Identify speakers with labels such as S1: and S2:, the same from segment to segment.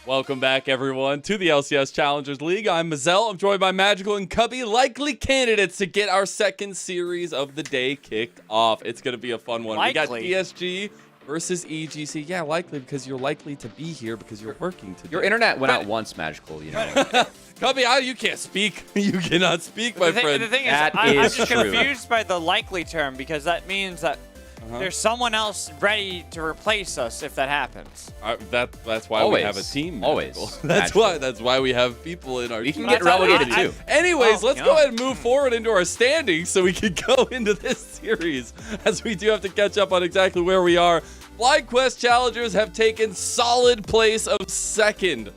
S1: Welcome back, everyone, to the LCS Challengers League. I'm Mazel. I'm joined by Magical and Cubby, likely candidates to get our second series of the day kicked off. It's going to be a fun one.
S2: Likely.
S1: We got DSG versus EGC. Yeah, likely, because you're likely to be here because you're working today.
S3: Your internet went out once, Magical, you know.
S1: Cubby, you can't speak. You cannot speak, my friend.
S2: The thing is,
S3: That
S2: I'm
S3: is
S2: just
S3: true.
S2: confused by the likely term because that means that there's someone else ready to replace us if that happens.
S1: That's why
S3: Always.
S1: we have a team.
S3: Always.
S1: Magical. That's why we have people in our
S3: We
S1: team.
S3: can get relegated too.
S1: Anyways, let's
S2: yeah.
S1: go ahead and move forward into our standings so we can go into this series, as we do have to catch up on exactly where we are. FlyQuest Challengers have taken solid place of second,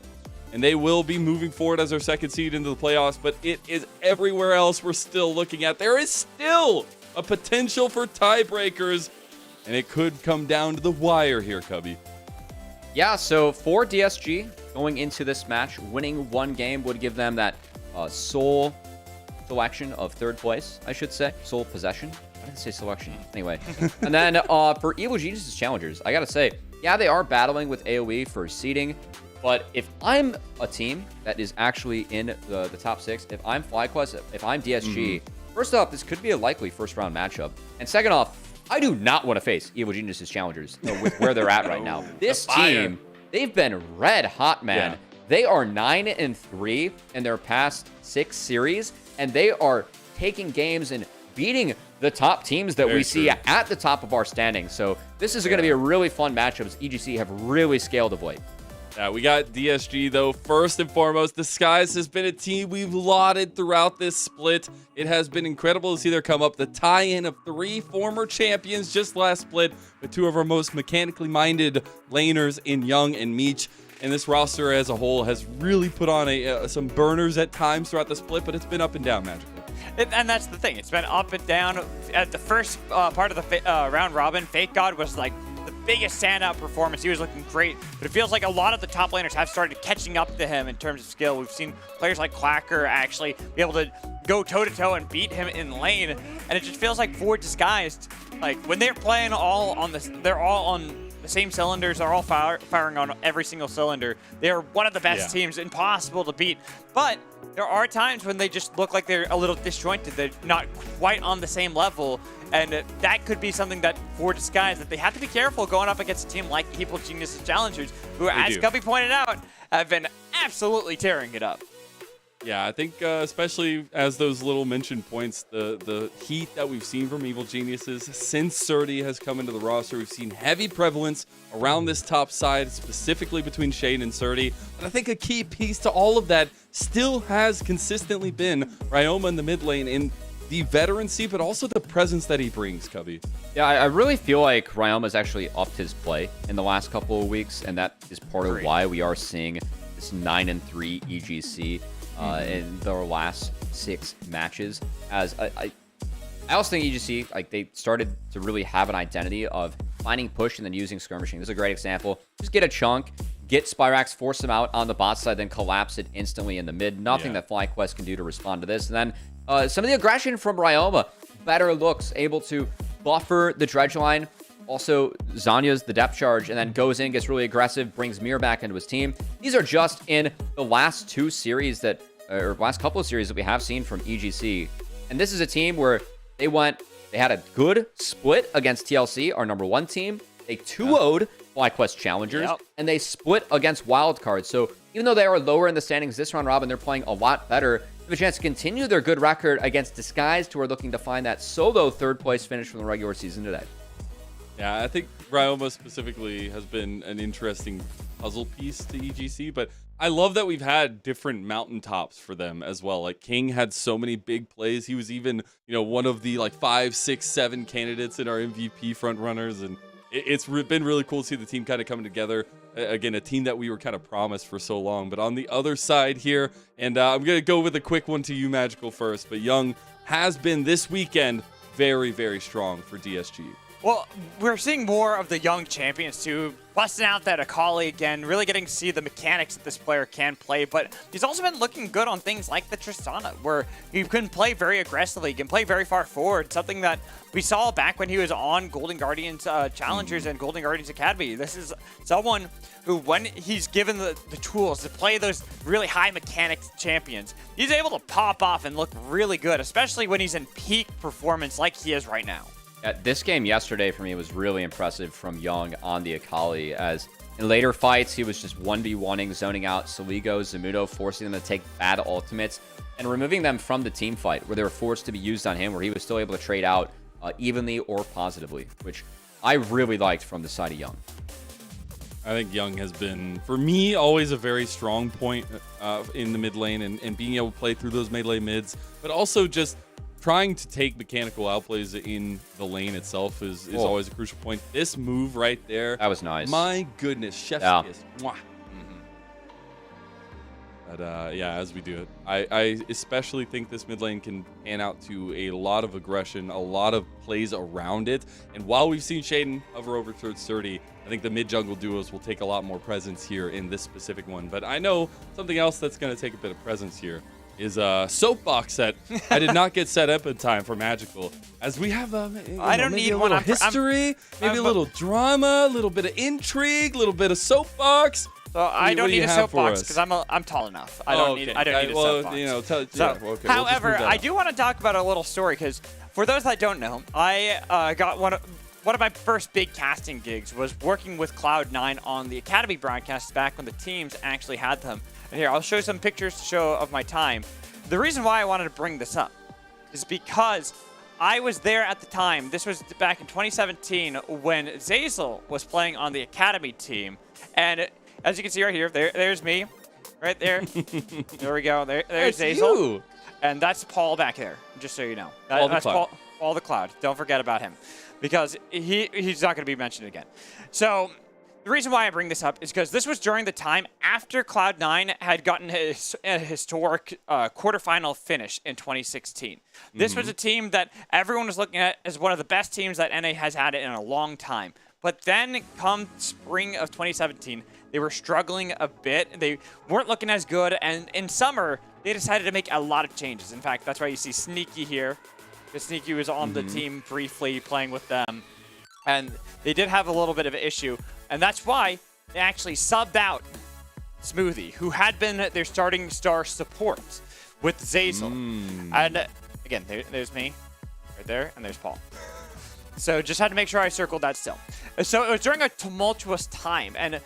S1: and they will be moving forward as our second seed into the playoffs, but it is everywhere else we're still looking at. There is still a potential for tiebreakers, and it could come down to the wire here, Cubby.
S3: Yeah, so for DSG, going into this match, winning one game would give them that sole selection of third place, I should say. Sole possession. I didn't say selection. Anyway. And then for Evil Geniuses Challengers, I got to say, yeah, they are battling with AoE for seeding. But if I'm a team that is actually in the top 6, if I'm FlyQuest, if I'm DSG, first off, this could be a likely first-round matchup. And second off, I do not want to face Evil Geniuses Challengers with where they're at right now. This team, they've been red hot, man.
S1: Yeah.
S3: They are 9-3 in their past 6 series, and they are taking games and beating the top teams that we see at the top of our standings. So this is going to be a really fun matchup as EGC have really scaled of late.
S1: Yeah, we got DSG, though. First and foremost, Disguise has been a team we've lauded throughout this split. It has been incredible to see their come up. The tie-in of 3 former champions just last split with 2 of our most mechanically minded laners in Young and Meech. And this roster as a whole has really put on some burners at times throughout the split, but it's been up and down, Magical.
S2: And that's the thing. It's been up and down. At the first part of the round robin, Fake God was like the biggest standout performance. He was looking great, but it feels like a lot of the top laners have started catching up to him in terms of skill. We've seen players like Quacker actually be able to go toe-to-toe and beat him in lane, and it just feels like for Disguised, like when they're playing all on this, they're all on the same cylinders, they're all firing on every single cylinder. They're one of the best teams, impossible to beat. But there are times when they just look like they're a little disjointed. They're not quite on the same level. And that could be something that, for Disguise, that they have to be careful going up against a team like Evil Geniuses Challengers, who, as Guppy pointed out, have been absolutely tearing it up.
S1: Yeah, I think especially as those little mention points, the heat that we've seen from Evil Geniuses since Surdy has come into the roster, we've seen heavy prevalence around this top side, specifically between Shane and Surdy. But I think a key piece to all of that still has consistently been Ryoma in the mid lane in the veterancy, but also the presence that he brings, Cubby.
S3: Yeah, I really feel like Ryoma's actually upped his play in the last couple of weeks, and that is part of why we are seeing this 9-3 EGC in their last 6 matches. As I also think EGC, like, they started to really have an identity of finding push and then using skirmishing. This is a great example. Just get a chunk, get Spyrax, force him out on the bot side, then collapse it instantly in the mid. Nothing that FlyQuest can do to respond to this. And then some of the aggression from Ryoma, better looks, able to buffer the dredge line. Also, Zanya's the depth charge, and then goes in, gets really aggressive, brings Mir back into his team. These are just in the last 2 series that, or last couple of series that we have seen from EGC. And this is a team where they had a good split against TLC, our number 1 team. They 2-0'd FlyQuest Challengers, and they split against Wildcard. So even though they are lower in the standings this round robin, they're playing a lot better. They have a chance to continue their good record against Disguised, who are looking to find that solo 3rd place finish from the regular season today.
S1: Yeah, I think Ryoma specifically has been an interesting puzzle piece to EGC, but I love that we've had different mountaintops for them as well. Like, King had so many big plays. He was even, one of the 5, 6, 7 candidates in our MVP front runners, and it's been really cool to see the team kind of coming together. Again, a team that we were kind of promised for so long. But on the other side here, and I'm going to go with a quick one to you, Magical, first, but Young has been this weekend very, very strong for DSG.
S2: Well, we're seeing more of the young champions too, busting out that Akali again, really getting to see the mechanics that this player can play, but he's also been looking good on things like the Tristana, where he can play very aggressively, he can play very far forward, something that we saw back when he was on Golden Guardians Challengers and Golden Guardians Academy. This is someone who, when he's given the tools to play those really high mechanics champions, he's able to pop off and look really good, especially when he's in peak performance like he is right now.
S3: Yeah, this game yesterday for me was really impressive from Young on the Akali, as in later fights, he was just 1v1ing, zoning out Saligo, Zamudo, forcing them to take bad ultimates, and removing them from the team fight, where they were forced to be used on him, where he was still able to trade out evenly or positively, which I really liked from the side of Young.
S1: I think Young has been, for me, always a very strong point in the mid lane and being able to play through those melee mids, but also just trying to take mechanical outplays in the lane itself is always a crucial point. This move right there.
S3: That was nice.
S1: My goodness. Chef's kiss. Mwah. But yeah, as we do it, I especially think this mid lane can pan out to a lot of aggression, a lot of plays around it. And while we've seen Shaden hover over towards 30, I think the mid jungle duos will take a lot more presence here in this specific one. But I know something else that's going to take a bit of presence here is a soapbox set. I did not get set up in time for Magical, as we have
S2: I don't need
S1: a
S2: one.
S1: little history, maybe a little drama, a little bit of intrigue, a little bit of soapbox.
S2: So I don't need a soapbox because I'm tall enough. I don't need a soapbox.
S1: You know,
S2: however, I do want to talk about a little story, because for those that don't know, I got one of my first big casting gigs was working with Cloud9 on the Academy broadcasts back when the teams actually had them. And here, I'll show some pictures to show of my time. The reason why I wanted to bring this up is because I was there at the time. This was back in 2017 when Zeyzal was playing on the Academy team. And as you can see right here, there's me, right there. There we go. There's Zeyzal.
S1: You.
S2: And that's Paul back there, just so you know.
S1: That's
S2: Paul the Cloud. Don't forget about him, because he's not going to be mentioned again. So the reason why I bring this up is because this was during the time after Cloud9 had gotten a historic quarterfinal finish in 2016. This was a team that everyone was looking at as one of the best teams that NA has had in a long time. But then come spring of 2017, they were struggling a bit. They weren't looking as good. And in summer, they decided to make a lot of changes. In fact, that's why you see Sneaky here. Because Sneaky was on the team briefly playing with them. And they did have a little bit of an issue. And that's why they actually subbed out Smoothie, who had been their starting star support with Zeyzal. And again, there's me right there, and there's Paul. So just had to make sure I circled that still. So it was during a tumultuous time. And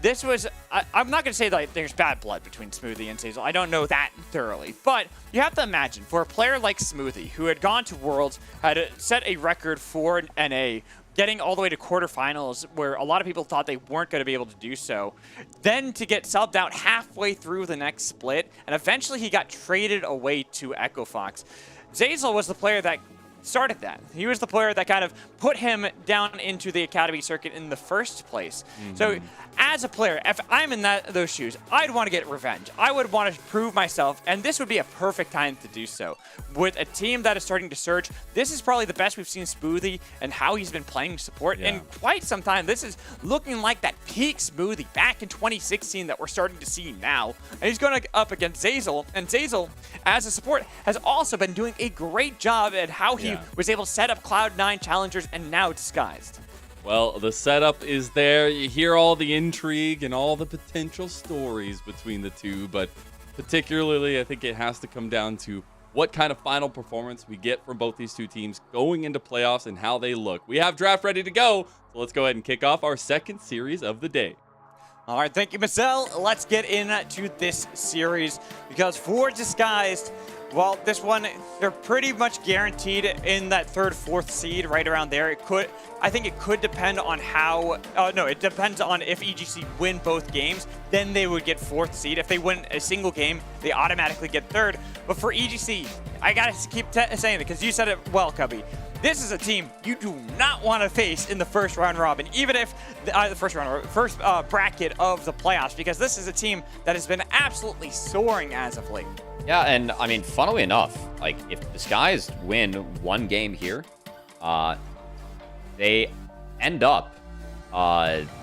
S2: this was, I'm not going to say that there's bad blood between Smoothie and Zeyzal. I don't know that thoroughly. But you have to imagine, for a player like Smoothie, who had gone to Worlds, had set a record for NA, getting all the way to quarterfinals where a lot of people thought they weren't going to be able to do so, then to get subbed out halfway through the next split, and eventually he got traded away to Echo Fox. Zeyzal was the player that started that. He was the player that kind of put him down into the Academy circuit in the first place. So as a player, if I'm in those shoes, I'd want to get revenge. I would want to prove myself, and this would be a perfect time to do so. With a team that is starting to surge, this is probably the best we've seen Smoothie and how he's been playing support in quite some time. This is looking like that peak Smoothie back in 2016 that we're starting to see now. And he's going up against Zeyzal, and Zeyzal, as a support, has also been doing a great job at how he was able to set up Cloud9 challengers and now Disguised.
S1: Well, the setup is there. You hear all the intrigue and all the potential stories between the two, but particularly I think it has to come down to what kind of final performance we get from both these two teams going into playoffs and how they look. We have draft ready to go, so let's go ahead and kick off our second series of the day.
S2: All right, thank you, Marcel. Let's get into this series, because for Disguised, well, this one, they're pretty much guaranteed in that third, fourth seed, right around there. I think it could depend on how, no, it depends on if EGC win both games, then they would get fourth seed. If they win a single game, they automatically get third. But for EGC, I gotta keep saying it, because you said it well, Cubby. This is a team you do not want to face in the first round robin, even if the first bracket of the playoffs, because this is a team that has been absolutely soaring as of late.
S3: Yeah, and I mean, funnily enough, like if Disguised win one game here, they end up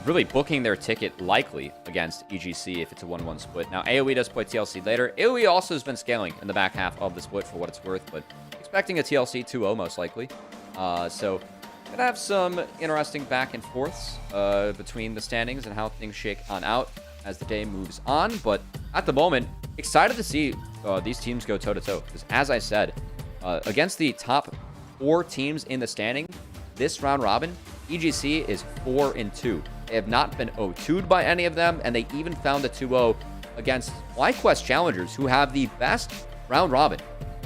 S3: really booking their ticket likely against EGC if it's a 1-1 split. Now, AoE does play TLC later. AoE also has been scaling in the back half of the split for what it's worth, but expecting a TLC 2-0 most likely. So, gonna have some interesting back and forths between the standings and how things shake on out as the day moves on. But at the moment, excited to see these teams go toe-to-toe. Because as I said, against the top 4 teams in the standing, this round robin, EGC is 4-2. They have not been 0-2'd by any of them, and they even found a 2-0 against FlyQuest Challengers, who have the best round robin,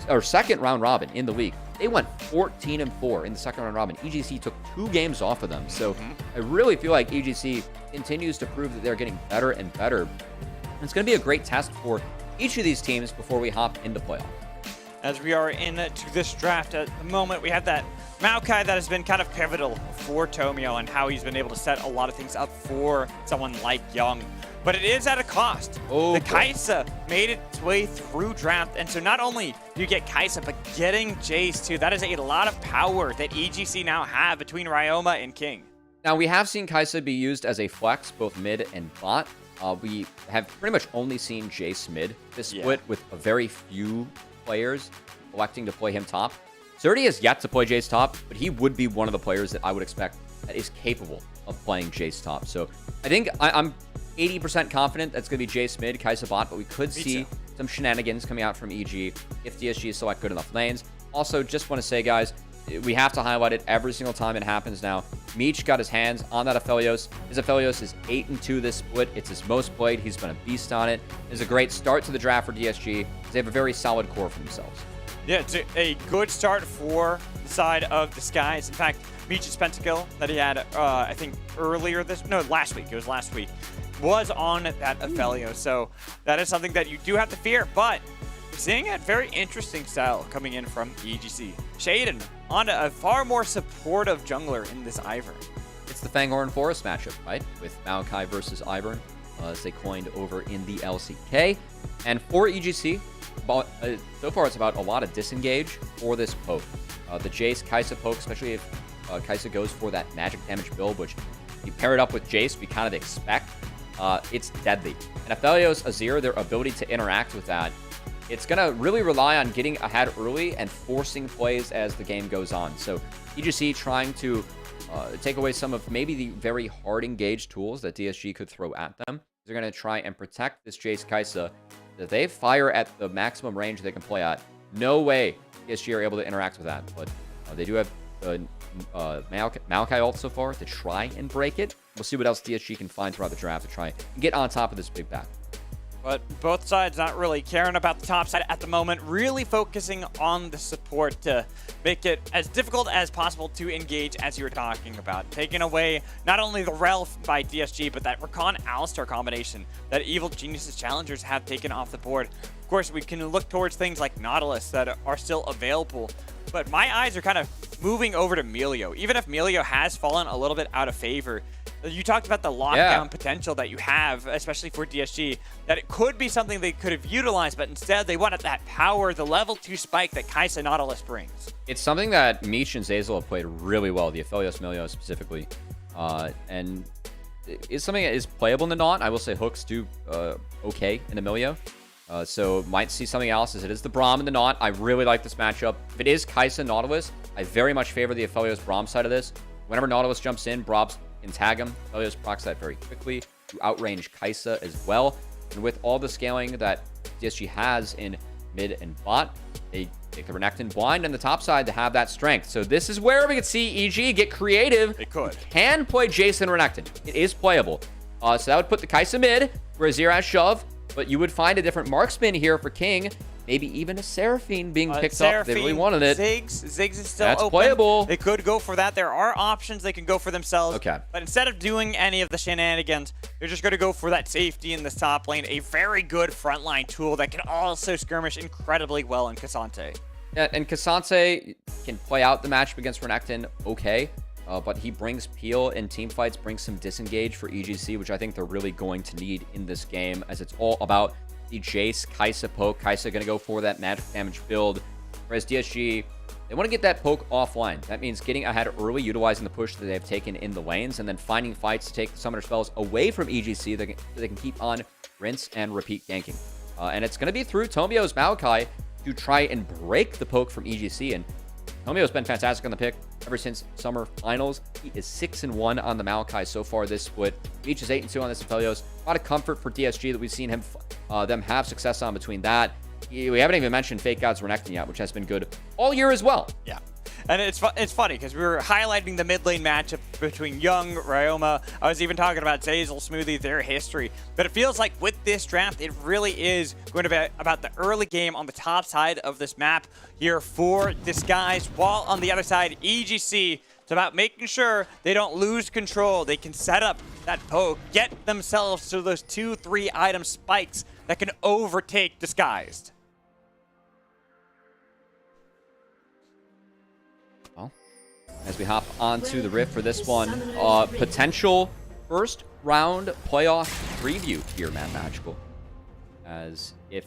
S3: or second round robin in the league. They went 14-4 in the second round robin. EGC took 2 games off of them. So I really feel like EGC continues to prove that they're getting better and better. And it's going to be a great test for each of these teams before we hop into playoff.
S2: As we are into this draft at the moment, we have that Maokai that has been kind of pivotal for Tomio and how he's been able to set a lot of things up for someone like Young. But it is at a cost. The Kaisa made its way through draft, and so not only do you get Kaisa, but getting Jace too. That is a lot of power that EGC now have between Ryoma and King.
S3: Now, we have seen Kaisa be used as a flex, both mid and bot. We have pretty much only seen Jace mid this split, with a very few players electing to play him top. Surdy has yet to play Jace top, but he would be one of the players that I would expect that is capable of playing Jace top. So I think I'm 80% confident that's going to be Jace mid, Kaisa bot, but we could see some shenanigans coming out from EG if DSG select good enough lanes. Also, just want to say, guys, we have to highlight it every single time it happens now. Meech got his hands on that Aphelios. His Aphelios is 8-2 this split. It's his most played. He's been a beast on it. It's a great start to the draft for DSG. They have a very solid core for themselves.
S2: Yeah, it's a good start for the side of the Skies. In fact, Meech's pentakill that he had, I think last week. It was last week. Was on that Aphelios. So that is something that you do have to fear, but seeing a very interesting style coming in from EGC. Shaden on a far more supportive jungler in this Ivern.
S3: It's the Fanghorn Forest matchup, right? With Maokai versus Ivern, as they coined over in the LCK. And for EGC, so far it's about a lot of disengage for this poke. The Jace Kaisa poke, especially if Kaisa goes for that magic damage build, which you pair it up with Jace, we kind of expect. It's deadly. And Aphelios, Azir, their ability to interact with that, it's going to really rely on getting ahead early and forcing plays as the game goes on. So EGC trying to take away some of maybe the very hard engaged tools that DSG could throw at them. They're going to try and protect this Jace Kaisa. That they fire at the maximum range they can play at. No way DSG are able to interact with that. But they do have Maokai ult so far to try and break it. We'll see what else DSG can find throughout the draft to try and get on top of this big back.
S2: But both sides not really caring about the top side at the moment, really focusing on the support to make it as difficult as possible to engage, as you were talking about. Taking away not only the Relf by DSG, but that Rakan-Alistar combination that Evil Geniuses Challengers have taken off the board. Of course, we can look towards things like Nautilus that are still available, but my eyes are kind of moving over to Melio. Even if Melio has fallen a little bit out of favor, you talked about the lockdown potential that you have, especially for DSG, that it could be something they could have utilized, but instead they wanted that power, the level 2 spike that Kaisa Nautilus brings.
S3: It's something that Meech and Zeyzal have played really well, the Aphelios Melio specifically. And it's something that is playable in the Naught. I will say hooks do okay in the Melio. So might see something else as it is the Braum and the Naught. I really like this matchup. If it is Kaisa Nautilus, I very much favor the Aphelios Braum side of this. Whenever Nautilus jumps in, Braum can tag him. Aphelios procs that very quickly to outrange Kaisa as well. And with all the scaling that DSG has in mid and bot, they take the Renekton blind on the top side to have that strength. So this is where we could see EG get creative.
S2: They could.
S3: Can play Jason Renekton. It is playable. So that would put the Kaisa mid, where Azir has shove. But you would find a different marksman here for King. Maybe even a Seraphine being picked up. They really wanted it.
S2: Ziggs is still
S3: That's
S2: open.
S3: Playable.
S2: They could go for that. There are options they can go for themselves.
S3: Okay.
S2: But instead of doing any of the shenanigans, they're just going to go for that safety in the top lane. A very good frontline tool that can also skirmish incredibly well in Cassante.
S3: Yeah, and Cassante can play out the matchup against Renekton okay. But he brings peel in team fights, brings some disengage for EGC, which I think they're really going to need in this game, as it's all about the Jace Kaisa poke. Kaisa going to go for that magic damage build, whereas DSG They want to get that poke offline. That means getting ahead early, utilizing the push that they've taken in the lanes, and then finding fights to take the summoner spells away from EGC so they can keep on rinse and repeat ganking. And it's going to be through Tomio's Maokai to try and break the poke from EGC. And Tomio's been fantastic on the pick ever since Summer Finals. He is 6-1 on the Maokai so far this split. Beach is 8-2 on this Aphelios. A lot of comfort for DSG that we've seen them have success on between that. We haven't even mentioned Fake God's Renekton yet, which has been good all year as well.
S2: Yeah. And it's funny because we were highlighting the mid lane matchup between Young, Ryoma. I was even talking about Zeyzal, Smoothie, their history. But it feels like with this draft, it really is going to be about the early game on the top side of this map here for Disguise. While on the other side, EGC, it's about making sure they don't lose control. They can set up that poke, get themselves to those 2-3 item spikes that can overtake Disguised.
S3: As we hop onto the Rift for this one, potential first round playoff preview here, Mad Magical. As if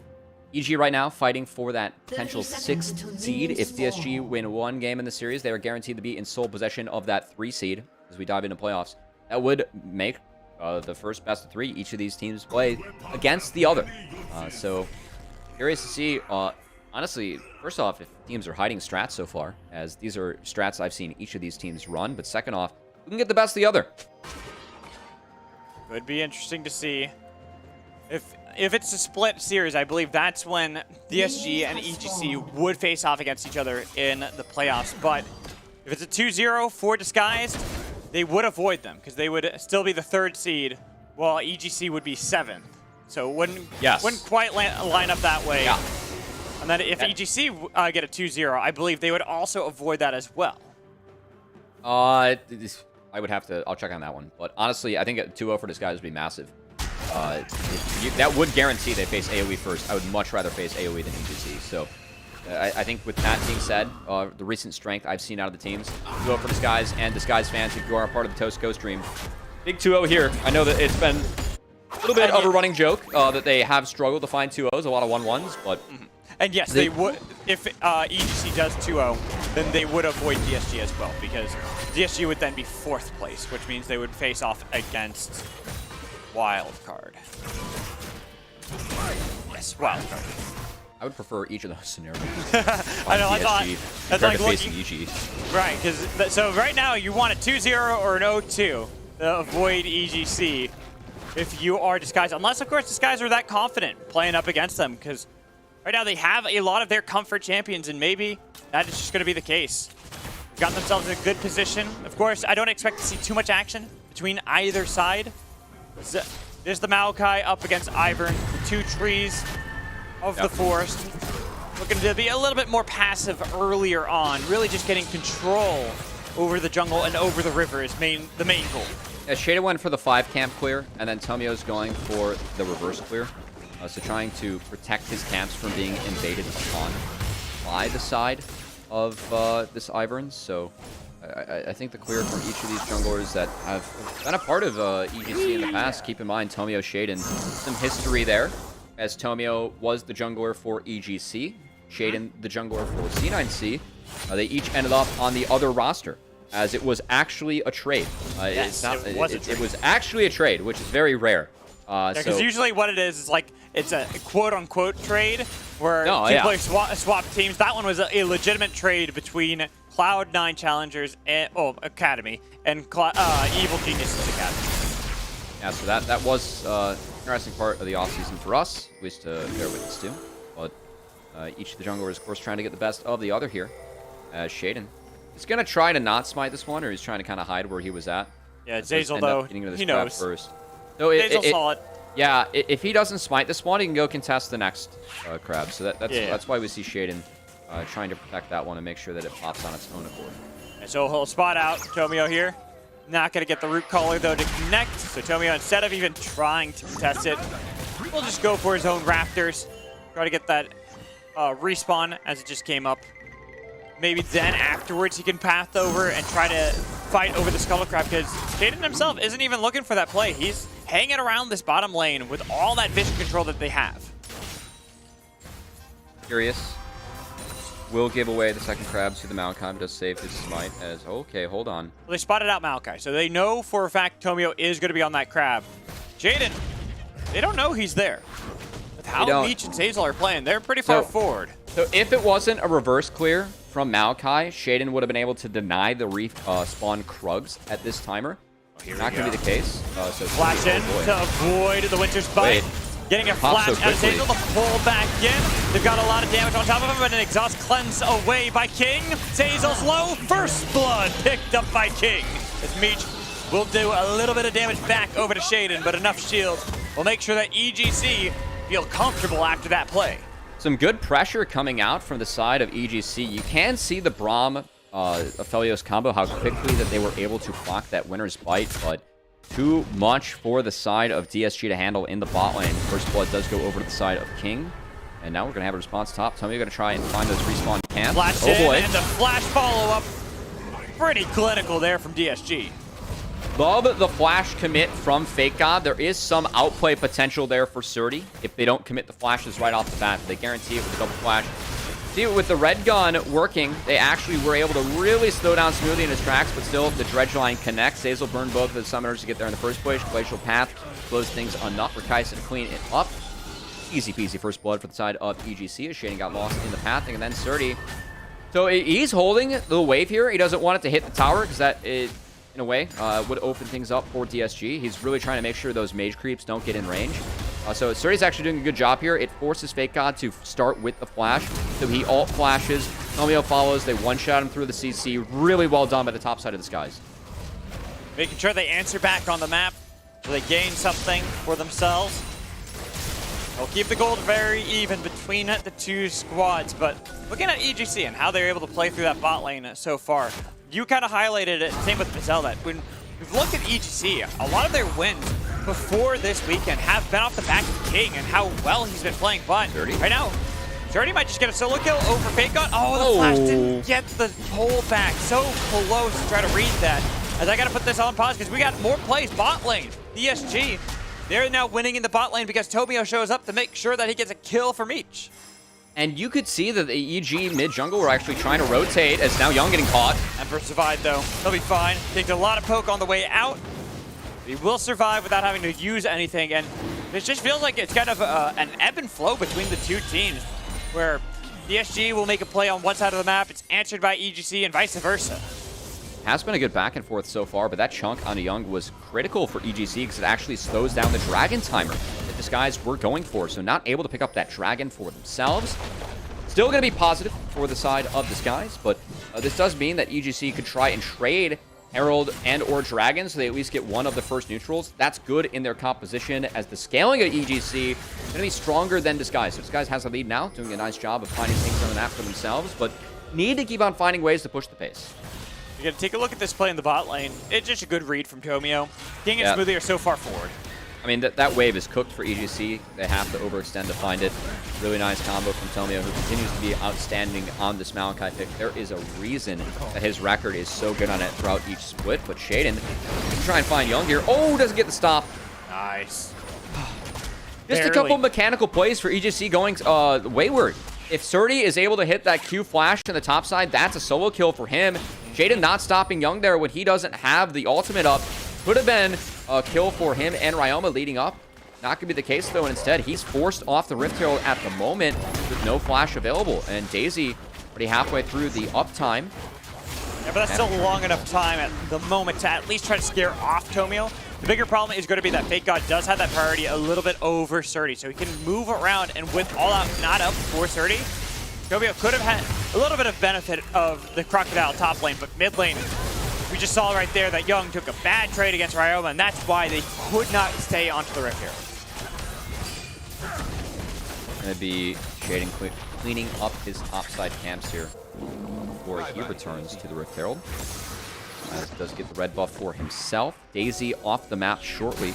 S3: EG right now fighting for that potential 6th seed. If DSG win one game in the series, they are guaranteed to be in sole possession of that 3 seed as we dive into playoffs. That would make the first best of 3 each of these teams play against the other. So curious to see, honestly, first off, if teams are hiding strats so far, as these are strats I've seen each of these teams run, but second off, who can get the best of the other?
S2: Could be interesting to see. If it's a split series, I believe that's when DSG and EGC would face off against each other in the playoffs. But if it's a 2-0 for Disguised, they would avoid them because they would still be the 3rd seed, while EGC would be 7th. So it wouldn't quite line up that way.
S3: Yeah.
S2: And then if EGC get a 2-0, I believe they would also avoid that as well.
S3: I would have to, I'll check on that one. But honestly, I think a 2-0 for Disguise would be massive. That would guarantee they face AoE first. I would much rather face AoE than EGC. So I think with that being said, the recent strength I've seen out of the teams, 2-0 for Disguise and Disguise fans, if you are a part of the Toast Go stream, big 2-0 here. I know that it's been a little bit of a running joke that they have struggled to find 2-0s, a lot of 1-1s, but...
S2: And yes, they would. If EGC does 2-0, then they would avoid DSG as well, because DSG would then be 4th place, which means they would face off against Wildcard. Yes, Wildcard.
S3: I would prefer each of those scenarios.
S2: I know, I thought that's like
S3: facing EG.
S2: Right, because so right now you want a 2-0 or an 0-2 to avoid EGC if you are Disguised, unless of course Disguised are that confident playing up against them, because right now they have a lot of their comfort champions, and maybe that is just going to be the case. They've got themselves in a good position. Of course, I don't expect to see too much action between either side. There's the Maokai up against Ivern, the 2 trees of the forest. Looking to be a little bit more passive earlier on, really just getting control over the jungle and over the river is the main goal.
S3: Yeah, Shada went for the 5 camp clear, and then Tomio's going for the reverse clear. So trying to protect his camps from being invaded upon by the side of this Ivern. So I think the clear from each of these junglers that have been a part of EGC in the past. Keep in mind, Tomio Shaden, some history there, as Tomio was the jungler for EGC, Shaden the jungler for C9C. They each ended up on the other roster, as it was actually a trade.
S2: Yes, it was
S3: actually a trade, which is very rare.
S2: Because usually what it is like, it's a quote-unquote trade where two players swap teams. That one was a legitimate trade between Cloud9 Challengers and Academy and Evil Geniuses Academy.
S3: Yeah, so that was interesting part of the offseason for us, at least to bear witness to. But each of the junglers, of course, trying to get the best of the other here. Shaden is going to try to not smite this one, or he's trying to kind of hide where he was at.
S2: Yeah, Zeyzal, though, he knows.
S3: First. So
S2: Zeyzal saw it.
S3: Yeah, if he doesn't smite this one, he can go contest the next crab. So that's why we see Shaden trying to protect that one and make sure that it pops on its own accord.
S2: And so he'll spot out Tomio here. Not going to get the root caller, though, to connect. So Tomio, instead of even trying to contest it, will just go for his own Raptors. Try to get that respawn as it just came up. Maybe then afterwards he can path over and try to fight over the Scuttle Crab, because Shaden himself isn't even looking for that play. He's hanging around this bottom lane with all that vision control that they have.
S3: Curious will give away the second crab to the Maokai, but does save his smite as... Okay, hold on.
S2: Well, they spotted out Maokai, so they know for a fact Tomio is going to be on that crab. Jaden, they don't know he's there. With how Meech and Zazel are playing, they're pretty far forward.
S3: So if it wasn't a reverse clear from Maokai, Shaden would have been able to deny the respawn Krugs at this timer. Not going to be the case. So
S2: flash in to avoid the Winter's Bite. Getting a flash out of Zazel to pull back in. They've got a lot of damage on top of him, and an exhaust cleanse away by King. Zazel's low. First blood picked up by King. As Meech will do a little bit of damage back over to Shaden, but enough shields will make sure that EGC feel comfortable after that play.
S3: Some good pressure coming out from the side of EGC. You can see the Braum Aphelios combo, how quickly that they were able to block that Winter's Bite, but too much for the side of DSG to handle in the bot lane. First blood does go over to the side of King. And now we're going to have a response top. Tommy going to try and find those respawn camps.
S2: Flash in, and the flash follow-up. Pretty clinical there from DSG.
S3: Love the flash commit from Fake God. There is some outplay potential there for Surdy if they don't commit the flashes right off the bat. They guarantee it with a double flash. See, with the red gun working, they actually were able to really slow down Smoothie in his tracks, but still, the dredge line connects. Zazel burned both of the summoners to get there in the first place. Glacial Path blows things enough for Kai'Sa to clean it up. Easy peasy first blood for the side of EGC as Shading got lost in the pathing, and then Surdy. So he's holding the wave here. He doesn't want it to hit the tower because that, in a way, would open things up for DSG. He's really trying to make sure those mage creeps don't get in range. So Surdy's actually doing a good job here. It forces Fake God to start with the flash. So he alt flashes. Tomio follows. They one-shot him through the CC. Really well done by the top side of the skies.
S2: Making sure they answer back on the map so they gain something for themselves. They'll keep the gold very even between the two squads, but looking at EGC and how they're able to play through that bot lane so far, you kind of highlighted it, same with Mazel, that when we've looked at EGC, a lot of their wins before this weekend have been off the back of King and how well he's been playing, but right now, Surdy might just get a solo kill over Fake God. Oh, the flash didn't get the pull back. So close to try to read that. As I got to put this on pause because we got more plays bot lane. DSG, they're now winning in the bot lane because Tomio shows up to make sure that he gets a kill from each.
S3: And you could see that the EG mid-jungle were actually trying to rotate as now Young getting caught.
S2: Emperor survived though. He'll be fine. Takes a lot of poke on the way out. He will survive without having to use anything, and it just feels like it's kind of an ebb and flow between the two teams, where DSG will make a play on one side of the map, it's answered by EGC, and vice versa.
S3: Has been a good back and forth so far, but that chunk on Young was critical for EGC because it actually slows down the dragon timer that this guys were going for, so not able to pick up that dragon for themselves. Still going to be positive for the side of the skies, but this does mean that EGC could try and trade Herald and or Dragon, so they at least get one of the first neutrals. That's good in their composition, as the scaling of EGC is going to be stronger than Disguise. So Disguise has a lead now, doing a nice job of finding things on the map for themselves, but need to keep on finding ways to push the pace.
S2: You're going to take a look at this play in the bot lane. It's just a good read from Tomio. King and Smoothie are so far forward.
S3: I mean, that wave is cooked for EGC. They have to overextend to find it. Really nice combo from Tomio, who continues to be outstanding on this Maokai pick. There is a reason that his record is so good on it throughout each split, but Shaden can try and find Young here. Oh, doesn't get the stop.
S2: Nice.
S3: Just a couple mechanical plays for EGC going wayward. If Surdy is able to hit that Q flash on the top side, that's a solo kill for him. Shaden not stopping Young there when he doesn't have the ultimate up. Could have been a kill for him and Ryoma leading up. Not going to be the case, though, and instead he's forced off the Rift Herald at the moment with no flash available. And Daisy already halfway through the uptime.
S2: Yeah, but that's still long enough time at the moment to at least try to scare off Tomio. The bigger problem is going to be that Fake God does have that priority a little bit over Surdy, so he can move around, and with all out not up for Surdy, Tomio could have had a little bit of benefit of the Crocodile top lane, but mid lane, we just saw right there that Young took a bad trade against Ryoma, and that's why they could not stay onto the Rift Herald.
S3: Going to be Shaden cleaning up his topside camps here before he returns to the Rift Herald. As does get the red buff for himself. Daisy off the map shortly.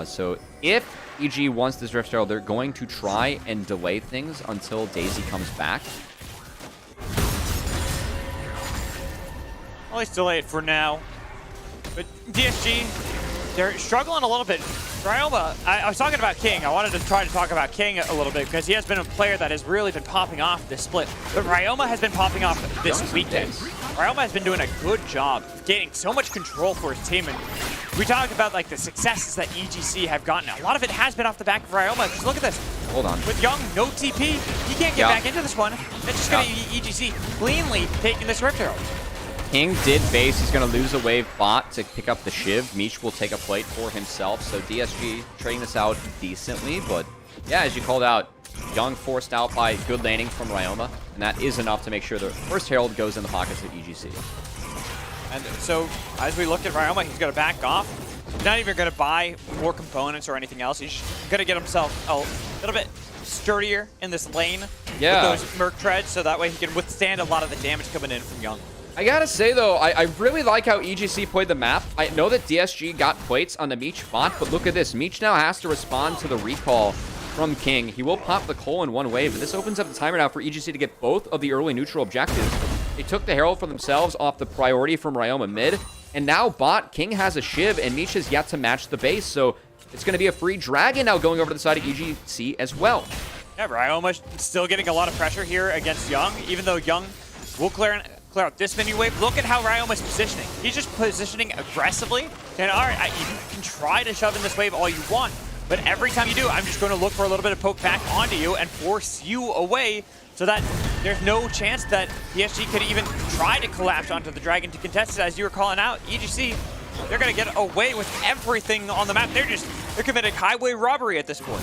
S3: So if EG wants this Rift Herald, they're going to try and delay things until Daisy comes back.
S2: I'll at least delay it for now. But DSG, they're struggling a little bit Ryoma, I was talking about King. I wanted to try to talk about King a little bit because he has been a player that has really been popping off this split. But Ryoma has been popping off this weekend. Ryoma has been doing a good job gaining so much control for his team. And we talked about like the successes that EGC have gotten. A lot of it has been off the back of Ryoma. Because look at this.
S3: Hold on.
S2: With Young, no TP, he can't get back into this one. It's just going to be EGC cleanly taking this Rift Herald.
S3: King did base. He's going to lose a wave bot to pick up the Shiv. Meech will take a plate for himself. So DSG trading this out decently. But yeah, as you called out, Young forced out by good laning from Ryoma. And that is enough to make sure the first Herald goes in the pockets of EGC.
S2: And so as we look at Ryoma, he's going to back off. He's not even going to buy more components or anything else. He's going to get himself a little bit sturdier in this lane with those Merc Treads. So that way he can withstand a lot of the damage coming in from Young.
S3: I gotta say, though, I really like how EGC played the map. I know that DSG got plates on the Meech bot, but look at this. Meech now has to respond to the recall from King. He will pop the Cole in one wave, and this opens up the timer now for EGC to get both of the early neutral objectives. They took the Herald for themselves off the priority from Ryoma mid, and now bot, King has a Shiv, and Meech has yet to match the base, so it's going to be a free Dragon now going over to the side of EGC as well.
S2: Yeah, Ryoma still getting a lot of pressure here against Young, even though Young will clear out this mini wave. Look at how Ryoma's positioning. He's just positioning aggressively. And all right, you can try to shove in this wave all you want, but every time you do, I'm just going to look for a little bit of poke back onto you and force you away so that there's no chance that DSG could even try to collapse onto the Dragon to contest it. As you were calling out, EGC, they're going to get away with everything on the map. They're committing highway robbery at this point.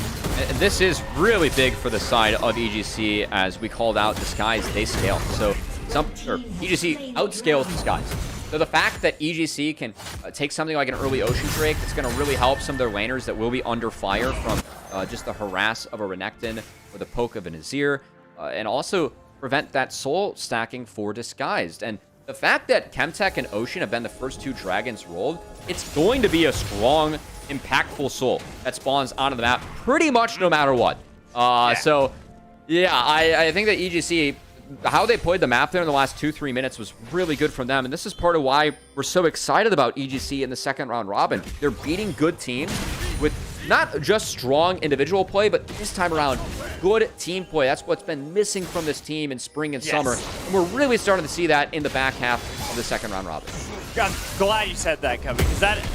S3: This is really big for the side of EGC, as we called out Disguise, they scale. So EGC outscales Disguise. So the fact that EGC can take something like an early Ocean Drake, it's going to really help some of their laners that will be under fire from just the harass of a Renekton or the poke of an Azir, and also prevent that soul stacking for Disguised. And the fact that Chemtech and Ocean have been the first two dragons rolled, it's going to be a strong, impactful soul that spawns onto the map pretty much no matter what. So, yeah, I think that EGC, how they played the map there in the last 2-3 minutes was really good from them. And this is part of why we're so excited about EGC in the second round robin. They're beating good teams with not just strong individual play, but this time around, good team play. That's what's been missing from this team in spring and summer. And we're really starting to see that in the back half of the second round robin.
S2: I'm glad you said that, Cubby, because that,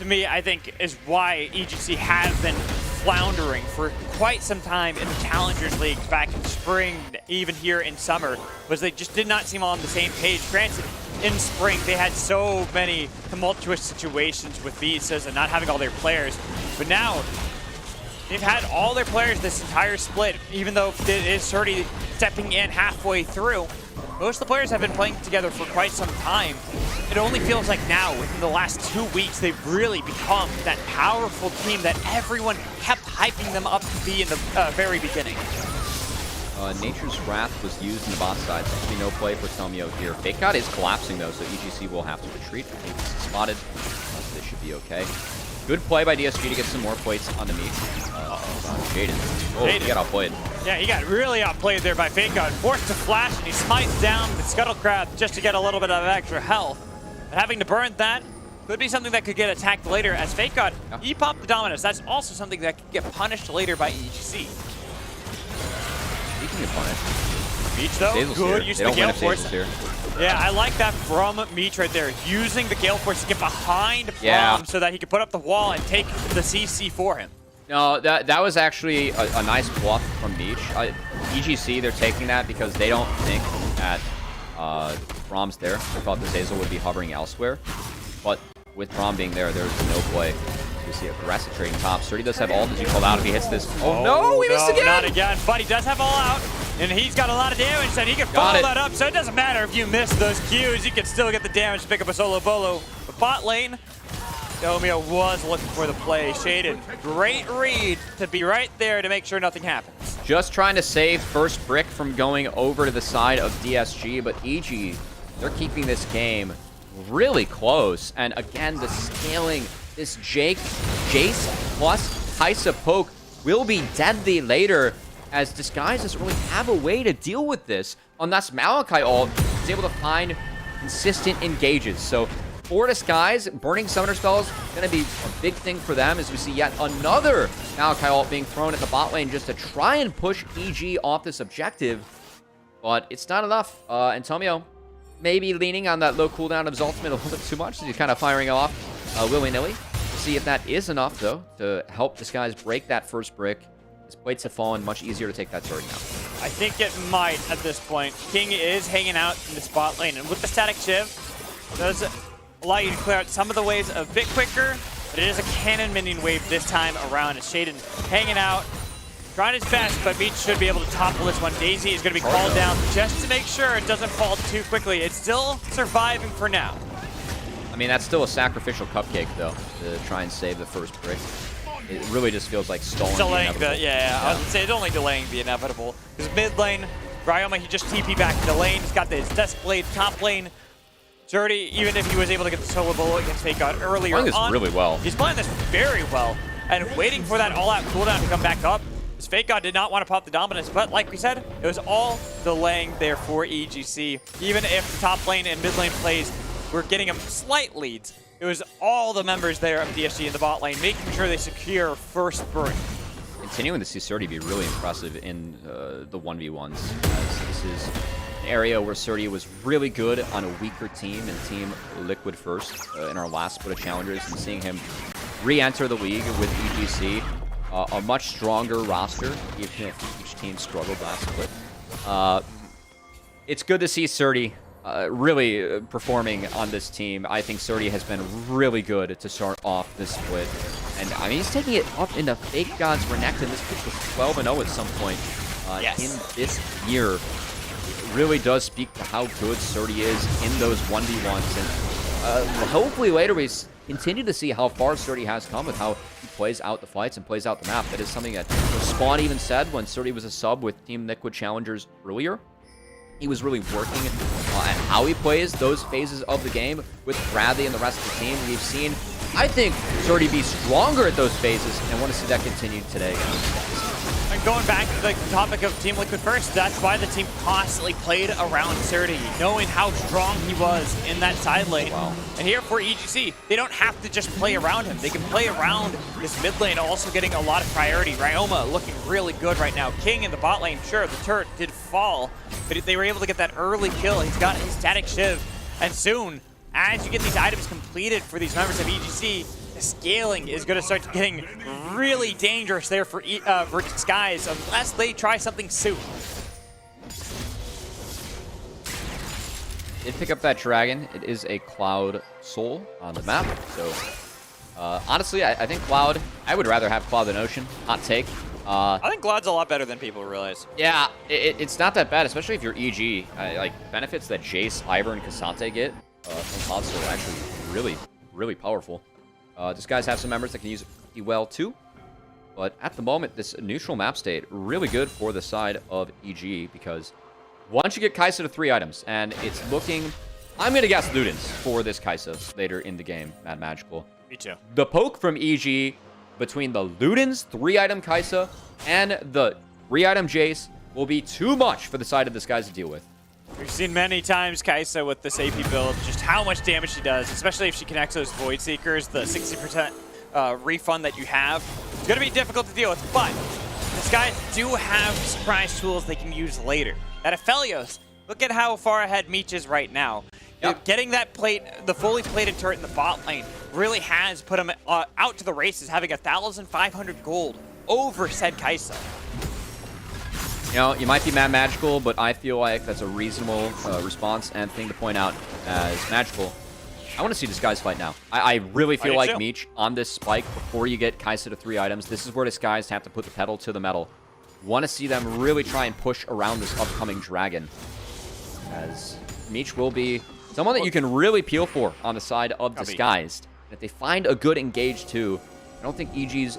S2: to me, I think is why EGC has been floundering for quite some time in the Challengers League back in spring, even here in summer, was they just did not seem on the same page. Granted, in spring, they had so many tumultuous situations with visas and not having all their players, but now they've had all their players this entire split, even though it is already stepping in halfway through. Most of the players have been playing together for quite some time. It only feels like now, within the last 2 weeks, they've really become that powerful team that everyone kept hyping them up to be in the very beginning.
S3: Nature's Wrath was used in the bot side. There's actually no play for Tomio here. Fake God is collapsing, though, so EGC will have to retreat. I think this is spotted. This should be okay. Good play by DSG to get some more plates on the meat. Jaden. Oh, he got outplayed.
S2: Yeah, he got really outplayed there by Fake God. Forced to flash, and he smites down the Scuttle Crab just to get a little bit of extra health. But having to burn that could be something that could get attacked later, as Fake God, he popped the Dominus. That's also something that could get punished later by EGC.
S3: He can get punished.
S2: Meech, though, good use of the Gale Force. Yeah, I like that from Meech right there, using the Gale Force to get behind Braum so that he could put up the wall and take the CC for him.
S3: No, that was actually a nice bluff from Meech. EGC, they're taking that because they don't think that Braum's there. They thought the Zazel would be hovering elsewhere. But with Braum being there, there's no play. You see aggressive trading top. Sturdy does have ult as you called out if he hits this. Oh no, he missed again!
S2: Not again, but he does have all out. And he's got a lot of damage, and he can follow that up. So it doesn't matter if you miss those Qs, you can still get the damage to pick up a solo bolo. But bot lane, Domio was looking for the play. Shaded, great read to be right there to make sure nothing happens.
S3: Just trying to save first brick from going over to the side of DSG, but EG, they're keeping this game really close. And again, the scaling, this Jace plus Kaisa poke will be deadly later, as Disguise doesn't really have a way to deal with this unless Malachi ult is able to find consistent engages. So For Disguise, burning Summoner Spells going to be a big thing for them as we see yet another Malachi ult being thrown at the bot lane just to try and push EG off this objective. But it's not enough. Antonio maybe leaning on that low cooldown of his ultimate a little bit too much. He's kind of firing off willy-nilly. We'll see if that is enough, though, to help Disguise break that first brick. His plates have fallen, much easier to take that turret now.
S2: I think it might at this point. King is hanging out in the spot lane, and with the static shiv, does allow you to clear out some of the waves a bit quicker, but it is a cannon minion wave this time around. As Shaden hanging out, trying his best, but Meech should be able to topple this one. Daisy is going to be called down just to make sure it doesn't fall too quickly. It's still surviving for now.
S3: I mean, that's still a sacrificial cupcake, though, to try and save the first brick. It really just feels like
S2: delaying I would say it's only delaying the inevitable. Because mid lane, Ryoma, he just TP back to the lane. He's got this Death Blade top lane. Dirty, even if he was able to get the solo bullet against Fake God earlier
S3: on. He's playing this really well.
S2: He's playing this very well. And waiting for that all-out cooldown to come back up. Because Fake God did not want to pop the dominance, but like we said, it was all delaying there for EGC. Even if the top lane and mid lane plays were getting him slight leads, it was all the members there of DSG in the bot lane, making sure they secure first brick.
S3: Continuing to see Surdy be really impressive in the 1v1s, as this is an area where Surdy was really good on a weaker team and Team Liquid first in our last split of Challengers, and seeing him re-enter the league with EGC, a much stronger roster, even if each team struggled last split. It's good to see Surdy really performing on this team. I think Surdy has been really good to start off this split. And I mean, he's taking it up into Fake God's Renekton. This pitch was 12-0 at some point in this year. It really does speak to how good Surdy is in those 1v1s. And hopefully later we continue to see how far Surdy has come with how he plays out the fights and plays out the map. That is something that Spawn even said when Surdy was a sub with Team Liquid Challengers earlier. He was really working at how he plays those phases of the game with Bradley and the rest of the team. We've seen, I think, Surdy be stronger at those phases, and I want to see that continue today against these guys.
S2: And going back to the topic of Team Liquid first, that's why the team constantly played around Surdy, knowing how strong he was in that side lane.
S3: Wow.
S2: And here for EGC, they don't have to just play around him. They can play around this mid lane, also getting a lot of priority. Ryoma looking really good right now. King in the bot lane, sure, the turret did fall, but they were able to get that early kill. He's got his static shiv, and soon, as you get these items completed for these members of EGC, the scaling is going to start getting really dangerous there for Disguise unless they try something soon.
S3: Did pick up that dragon. It is a Cloud Soul on the map. So, honestly, I think Cloud, I would rather have Cloud than Ocean. Hot take.
S2: I think Cloud's a lot better than people realize.
S3: Yeah, it's not that bad, especially if you're EG. Like, benefits that Jace, Ivern, and Cassante get from Cloud Soul are actually really, really powerful. Disguise have some members that can use it pretty well too. But at the moment, this neutral map state, really good for the side of EG, because once you get Kai'Sa to 3 items, and it's looking, I'm going to guess Ludens for this Kai'Sa later in the game, Mad Magical.
S2: Me too.
S3: The poke from EG between the Ludens 3-item Kai'Sa and the 3-item Jace will be too much for the side of Disguise to deal with.
S2: We've seen many times Kai'Sa with this AP build, just how much damage she does, especially if she connects those Void Seekers, the 60% refund that you have. It's going to be difficult to deal with, but these guys do have surprise tools they can use later. At Aphelios, look at how far ahead Meech is right now.
S3: Yep.
S2: Getting that plate, the fully plated turret in the bot lane, really has put him out to the races, having 1,500 gold over said Kai'Sa.
S3: You know, you might be Mad Magical, but I feel like that's a reasonable response and thing to point out as Magical. I want to see Disguise fight now. I really feel like Meech on this spike before you get Kai'Sa to 3 items. This is where Disguise have to put the pedal to the metal. Want to see them really try and push around this upcoming dragon, as Meech will be someone that you can really peel for on the side of Disguised. And if they find a good engage too, I don't think EG's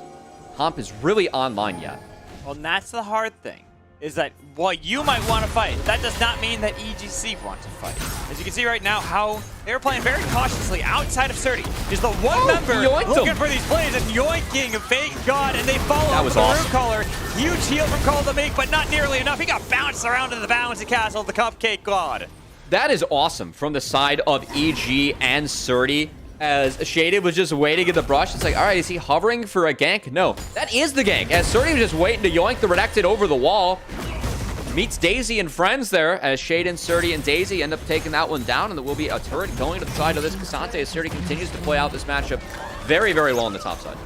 S3: comp is really online yet.
S2: Well, and that's the hard thing, is that while you might want to fight, that does not mean that EGC want to fight. As you can see right now, how they're playing very cautiously outside of Surdy. Is the one member looking for these plays and yoinking Fake God, and they follow up with the Root Caller. Huge heal from Call to Make, but not nearly enough. He got bounced around in the Bouncy Castle of the Cupcake God.
S3: That is awesome from the side of EG and Surdy. As Shaded was just waiting in the brush. It's like, all right, is he hovering for a gank? No, that is the gank. As Surdy was just waiting to yoink the Renekton over the wall. Meets Daisy and friends there as Shade and Surdy and Daisy end up taking that one down, and there will be a turret going to the side of this Cassante as Surdy continues to play out this matchup very, very well on the top side.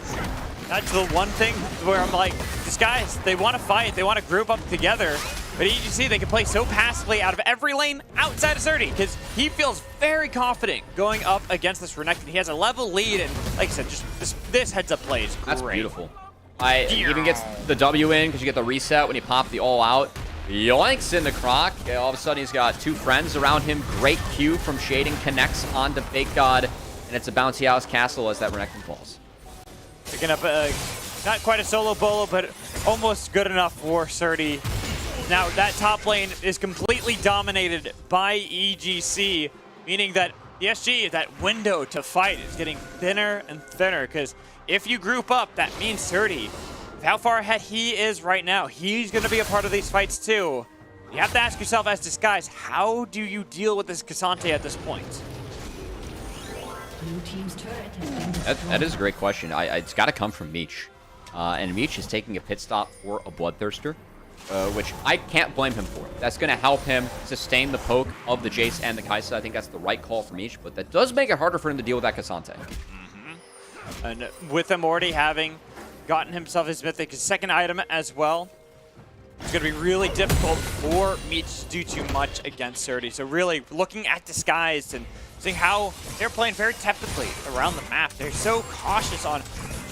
S2: That's the one thing where I'm like, these guys, they want to fight, they want to group up together, but EGC, they can play so passively out of every lane outside of Surdy, because he feels very confident going up against this Renekton. He has a level lead, and like I said, just this heads-up play is great.
S3: That's beautiful. He even gets the W in because you get the reset when you pop the all-out. Yoinks in the croc. All of a sudden, he's got two friends around him. Great Q from Shading connects onto Fake God, and it's a bouncy house castle as that Renekton falls.
S2: Picking up not quite a solo bolo, but almost good enough for Surdy. Now, that top lane is completely dominated by EGC, meaning that DSG, that window to fight, is getting thinner and thinner, because if you group up, that means Surdy, with how far ahead he is right now, he's going to be a part of these fights too. You have to ask yourself as Disguise, how do you deal with this Cassante at this point?
S3: That is a great question. It's got to come from Meech. And Meech is taking a pit stop for a Bloodthirster, which I can't blame him for. That's going to help him sustain the poke of the Jace and the Kai'Sa. I think that's the right call for Meech, but that does make it harder for him to deal with that Cassante.
S2: And with him already having gotten himself his mythic second item as well, it's going to be really difficult for Meech to do too much against Surdy. So really looking at Disguised and seeing how they're playing very tepidly around the map. They're so cautious on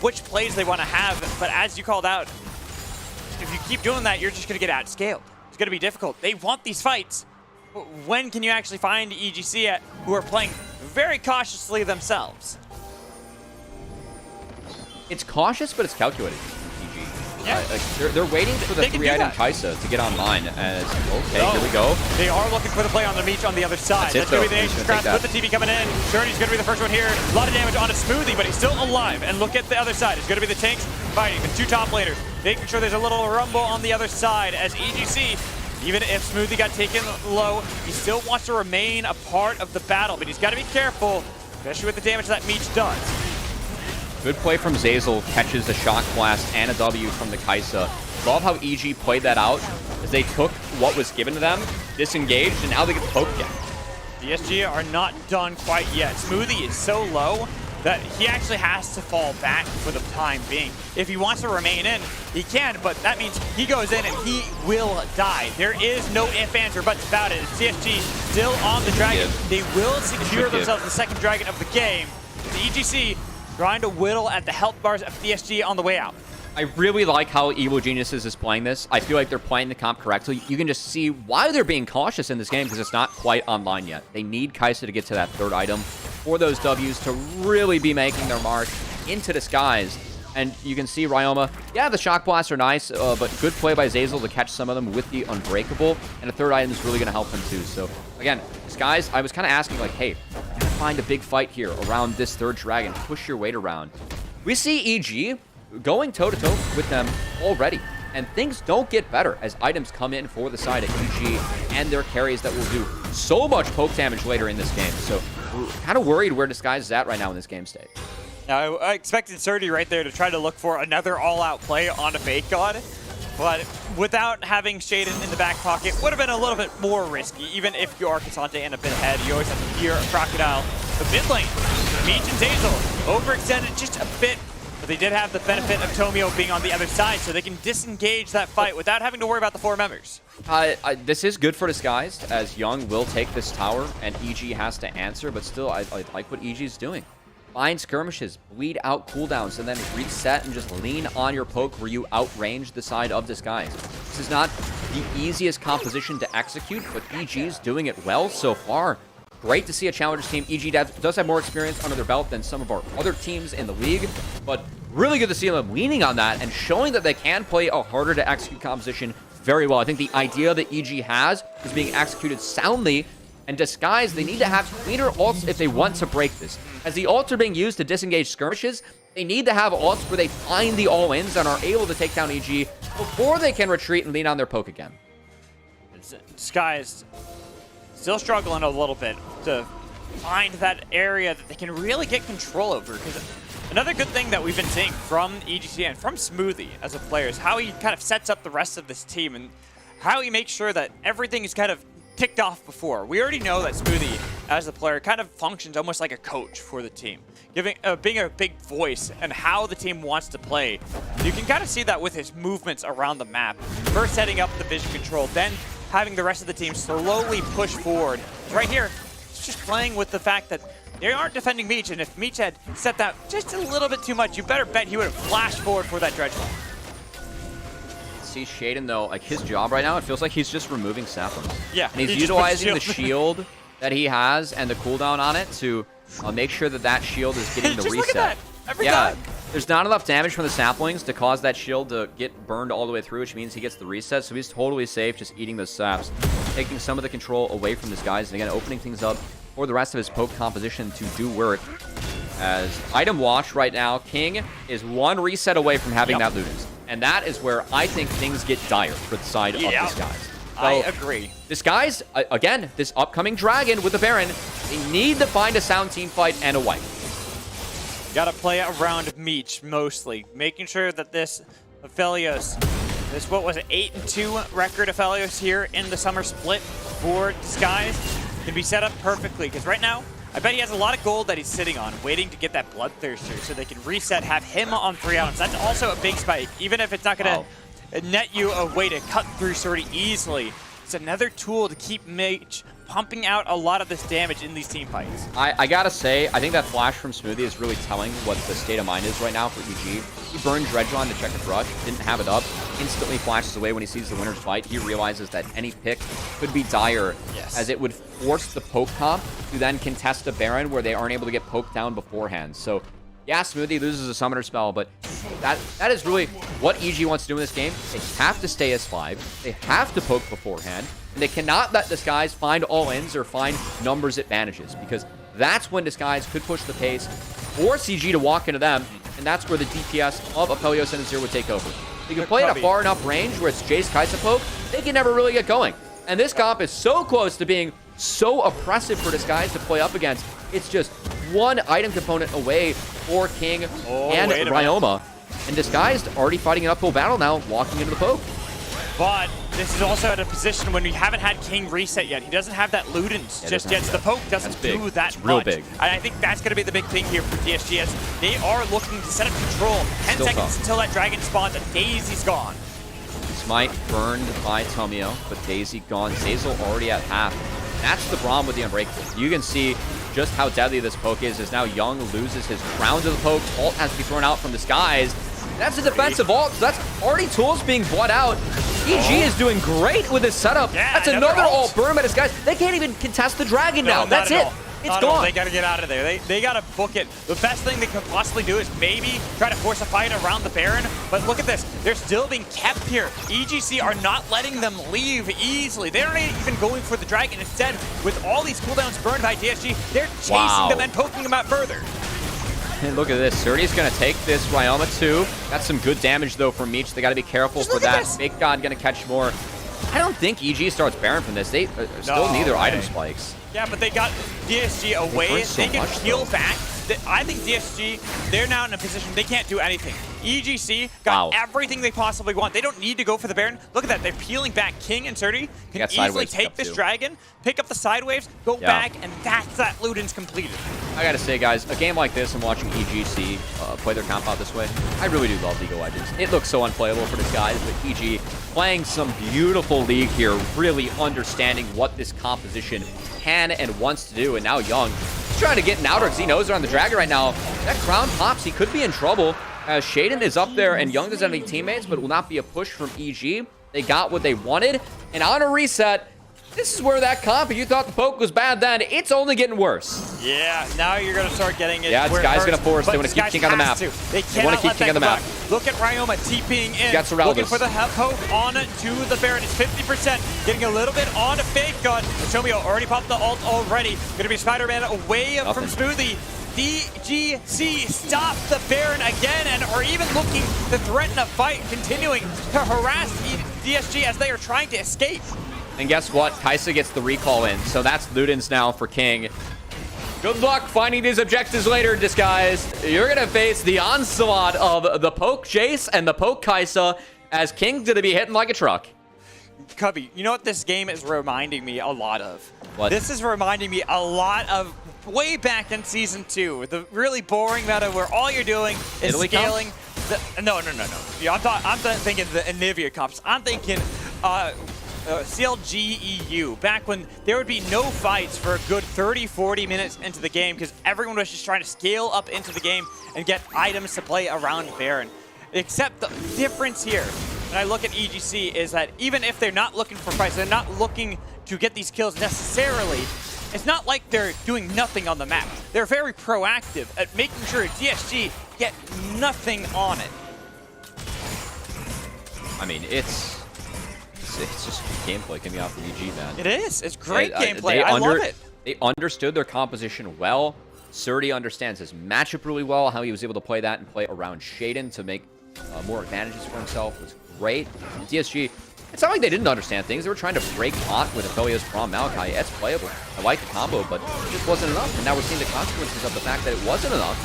S2: which plays they want to have, but as you called out, if you keep doing that, you're just going to get outscaled. It's going to be difficult. They want these fights. When can you actually find EGC who are playing very cautiously themselves?
S3: It's cautious, but it's calculated. EG.
S2: Yeah.
S3: They're waiting for the 3-item Kai'Sa to get online. As okay, here we go.
S2: They are looking for the play on the Meech on the other side. That's going to be the Nation Scratch with the TV coming in. Surdy's going to be the first one here. A lot of damage on a Smoothie, but he's still alive. And look at the other side. It's going to be the tanks fighting the two top laners, making sure there's a little rumble on the other side as EGC, even if Smoothie got taken low, he still wants to remain a part of the battle, but he's got to be careful, especially with the damage that Meech does.
S3: Good play from Zeyzal, catches a Shock Blast and a W from the Kai'Sa. Love how EG played that out, as they took what was given to them, disengaged, and now they get poked again.
S2: DSG are not done quite yet. Smoothie is so low that he actually has to fall back for the time being. If he wants to remain in, he can, but that means he goes in and he will die. There is no ifs, ands, or buts about it. CSG still on the dragon. They will secure themselves the second dragon of the game. The EGC trying to whittle at the health bars of DSG on the way out.
S3: I really like how Evil Geniuses is playing this. I feel like they're playing the comp correctly. You can just see why they're being cautious in this game, because it's not quite online yet. They need Kai'Sa to get to that third item for those Ws to really be making their mark into Disguise. And you can see Ryoma, yeah, the Shock Blasts are nice, but good play by Zeyzal to catch some of them with the Unbreakable. And a third item is really going to help him too. So again, Disguise, I was kind of asking like, hey, find a big fight here around this third dragon. Push your weight around. We see EG going toe-to-toe with them already. And things don't get better as items come in for the side of EG and their carries that will do so much poke damage later in this game. So we're kind of worried where Disguise is at right now in this game state.
S2: Now, I expected Surdy right there to try to look for another all-out play on a Fake God, but without having Shaden in the back pocket, would have been a little bit more risky, even if you are Cassante and a bit ahead. You always have to fear a Crocodile. The mid lane, Meech and Zeyzal, overextended just a bit, but they did have the benefit of Tomio being on the other side, so they can disengage that fight without having to worry about the four members.
S3: This is good for Disguised, as Young will take this tower, and EG has to answer, but still, I like what EG is doing. Find skirmishes, bleed out cooldowns, and then reset and just lean on your poke where you outrange the side of Disguise. This is not the easiest composition to execute, but EG's doing it well so far. Great to see a Challengers team. EG does have more experience under their belt than some of our other teams in the league, but really good to see them leaning on that and showing that they can play a harder to execute composition very well. I think the idea that EG has is being executed soundly. And Disguise, they need to have cleaner ults if they want to break this. As the ults are being used to disengage skirmishes, they need to have ults where they find the all-ins and are able to take down EG before they can retreat and lean on their poke again.
S2: Disguise still struggling a little bit to find that area that they can really get control over. Because another good thing that we've been seeing from EGC and from Smoothie as a player is how he kind of sets up the rest of this team and how he makes sure that everything is kind of ticked off before. We already know that Smoothie, as a player, kind of functions almost like a coach for the team, being a big voice and how the team wants to play. You can kind of see that with his movements around the map. First setting up the vision control, then having the rest of the team slowly push forward. Right here, it's just playing with the fact that they aren't defending Meech, and if Meech had set that just a little bit too much, you better bet he would have flashed forward for that dredge ball.
S3: See Shaden though, like his job right now, it feels like he's just removing saplings.
S2: Yeah.
S3: And he's utilizing the shield that he has and the cooldown on it to make sure that that shield is getting the
S2: just
S3: reset.
S2: Look at that. Every time.
S3: There's not enough damage from the saplings to cause that shield to get burned all the way through, which means he gets the reset, so he's totally safe just eating those saps, taking some of the control away from his guys, and again, opening things up for the rest of his poke composition to do work. As item watch right now, King is one reset away from having that Ludens. And that is where I think things get dire for the side of Disguise. So,
S2: I agree.
S3: Disguise, again, this upcoming Dragon with the Baron, they need to find a sound team fight and a wipe.
S2: Gotta play around Meech mostly, making sure that this Aphelios, this what was it, 8-2 record Aphelios here in the summer split for Disguise, can be set up perfectly. Because right now, I bet he has a lot of gold that he's sitting on, waiting to get that Bloodthirster so they can reset, have him on 3 items. That's also a big spike, even if it's not going to net you a way to cut through Swordy easily. It's another tool to keep Meech pumping out a lot of this damage in these team fights.
S3: I gotta say, I think that flash from Smoothie is really telling what the state of mind is right now for EG. He burned Dredron to check the brush, didn't have it up, instantly flashes away when he sees the winner's fight. He realizes that any pick could be dire, as it would force the poke comp to then contest a Baron where they aren't able to get poked down beforehand. So yeah, Smoothie loses a summoner spell, but that is really what EG wants to do in this game. They have to stay as 5. They have to poke beforehand. And they cannot let Disguise find all-ins or find numbers advantages, because that's when Disguise could push the pace, force EG to walk into them, and that's where the DPS of Aphelios and Azir would take over. They can play at a far enough range where it's Jace Kaisa poke, they can never really get going. And this comp is so close to being so oppressive for Disguise to play up against. It's just one item component away for King and Ryoma. And Disguise already fighting an uphill battle now, walking into the poke.
S2: But this is also at a position when we haven't had King reset yet. He doesn't have that Ludens just yet. So the poke doesn't do that much.
S3: Real big.
S2: And I think that's going to be the big thing here for DSG, as they are looking to set up control. 10 seconds until that dragon spawns, and Daisy's gone.
S3: Smite burned by Tomio, but Daisy gone. Zazel already at half. That's the problem with the Unbreakable. You can see just how deadly this poke is, as now Young loses his crown to the poke. Ult has to be thrown out from Disguise. That's a defensive ult, so that's already tools being bought out. EG is doing great with this setup.
S2: Yeah,
S3: that's another ult burn by Disguise. They can't even contest the dragon now. That's it. It's gone.
S2: They got to get out of there. They got to book it. The best thing they could possibly do is maybe try to force a fight around the Baron. But look at this. They're still being kept here. EGC are not letting them leave easily. They're not even going for the dragon. Instead, with all these cooldowns burned by DSG, they're chasing them and poking them out further.
S3: And look at this. Sturdy's going to take this Ryoma too. That's some good damage, though, from Meech. They got to be careful for that. Fake God going to catch more. I don't think EG starts Baron from this. They still need their item spikes.
S2: Yeah, but they got DSG away. They can heal back. I think DSG, they're now in a position they can't do anything. EGC got everything they possibly want. They don't need to go for the Baron. Look at that. They're peeling back. King and Surdy can easily take this dragon, pick up the side waves, go back, and that's that Ludens completed.
S3: I gotta say, guys, a game like this and watching EGC play their comp out this way, I really do love League of Legends. It looks so unplayable for this guys, but EG playing some beautiful League here, really understanding what this composition can and wants to do, and now Young trying to get an outer because he knows they're on the dragon right now. That crown pops, he could be in trouble. As Shaden is up there and Young doesn't have any teammates, but it will not be a push from EG. They got what they wanted, and on a reset, this is where that comp, if you thought the poke was bad then, it's only getting worse.
S2: Yeah, now you're going to start getting it.
S3: Yeah, this guy's going to force. They want to keep King on the map.
S2: They want to keep King on the map. Look at Ryoma TPing in, looking for the poke on to the Baron. It's 50%, getting a little bit on to Fake God. Tomio already popped the ult already. Going to be Spider-Man away from Smoothie. DGC stop the Baron again and are even looking to threaten a fight, continuing to harass DSG as they are trying to escape.
S3: And guess what? Kaisa gets the recall in. So that's Ludens now for King. Good luck finding these objectives later, Disguise. You're going to face the onslaught of the Poke Jace and the Poke Kaisa as King's going to be hitting like a truck.
S2: Cubby, you know what this game is reminding me a lot of?
S3: What?
S2: This is reminding me a lot of way back in Season 2. The really boring meta where all you're doing is
S3: Italy
S2: scaling. No. Yeah, I'm thinking the Anivia comps. I'm thinking CLGEU, back when there would be no fights for a good 30-40 minutes into the game because everyone was just trying to scale up into the game and get items to play around Baron. Except the difference here, when I look at EGC, is that even if they're not looking for fights, they're not looking to get these kills necessarily, it's not like they're doing nothing on the map. They're very proactive at making sure DSG get nothing on it.
S3: I mean, it's just gameplay coming out from EG, man.
S2: It is. It's great gameplay. I love it.
S3: They understood their composition well. Surdy understands his matchup really well, how he was able to play that and play around Shaden to make more advantages for himself was great. And DSG, it's not like they didn't understand things. They were trying to break Hot with Aphelios from Malachi. It's playable. I like the combo, but it just wasn't enough. And now we're seeing the consequences of the fact that it wasn't enough.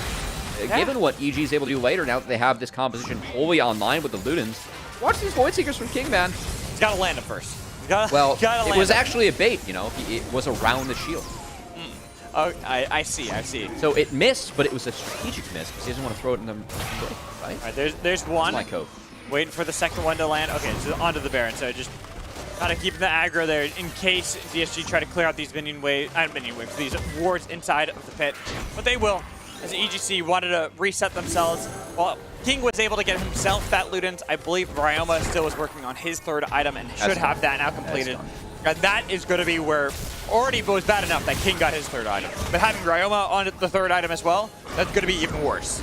S2: Yeah.
S3: Given what EG is able to do later, now that they have this composition wholly online with the Ludens, watch these Void Seekers from King, man.
S2: He's got to land it first.
S3: Well, it was actually a bait, you know. It was around the shield.
S2: Oh, I see.
S3: So it missed, but it was a strategic miss because he doesn't want to throw it in the right?
S2: All right, there's one.
S3: That's my code.
S2: Waiting for the second one to land. Okay, so onto the Baron. So just gotta keep the aggro there in case DSG try to clear out these these wards inside of the pit. But they will, as EGC wanted to reset themselves. Well, King was able to get himself that Ludens. I believe Ryoma still was working on his third item and should have that now completed. And that is going to be where already was bad enough that King got his third item. But having Ryoma on the third item as well, that's going to be even worse.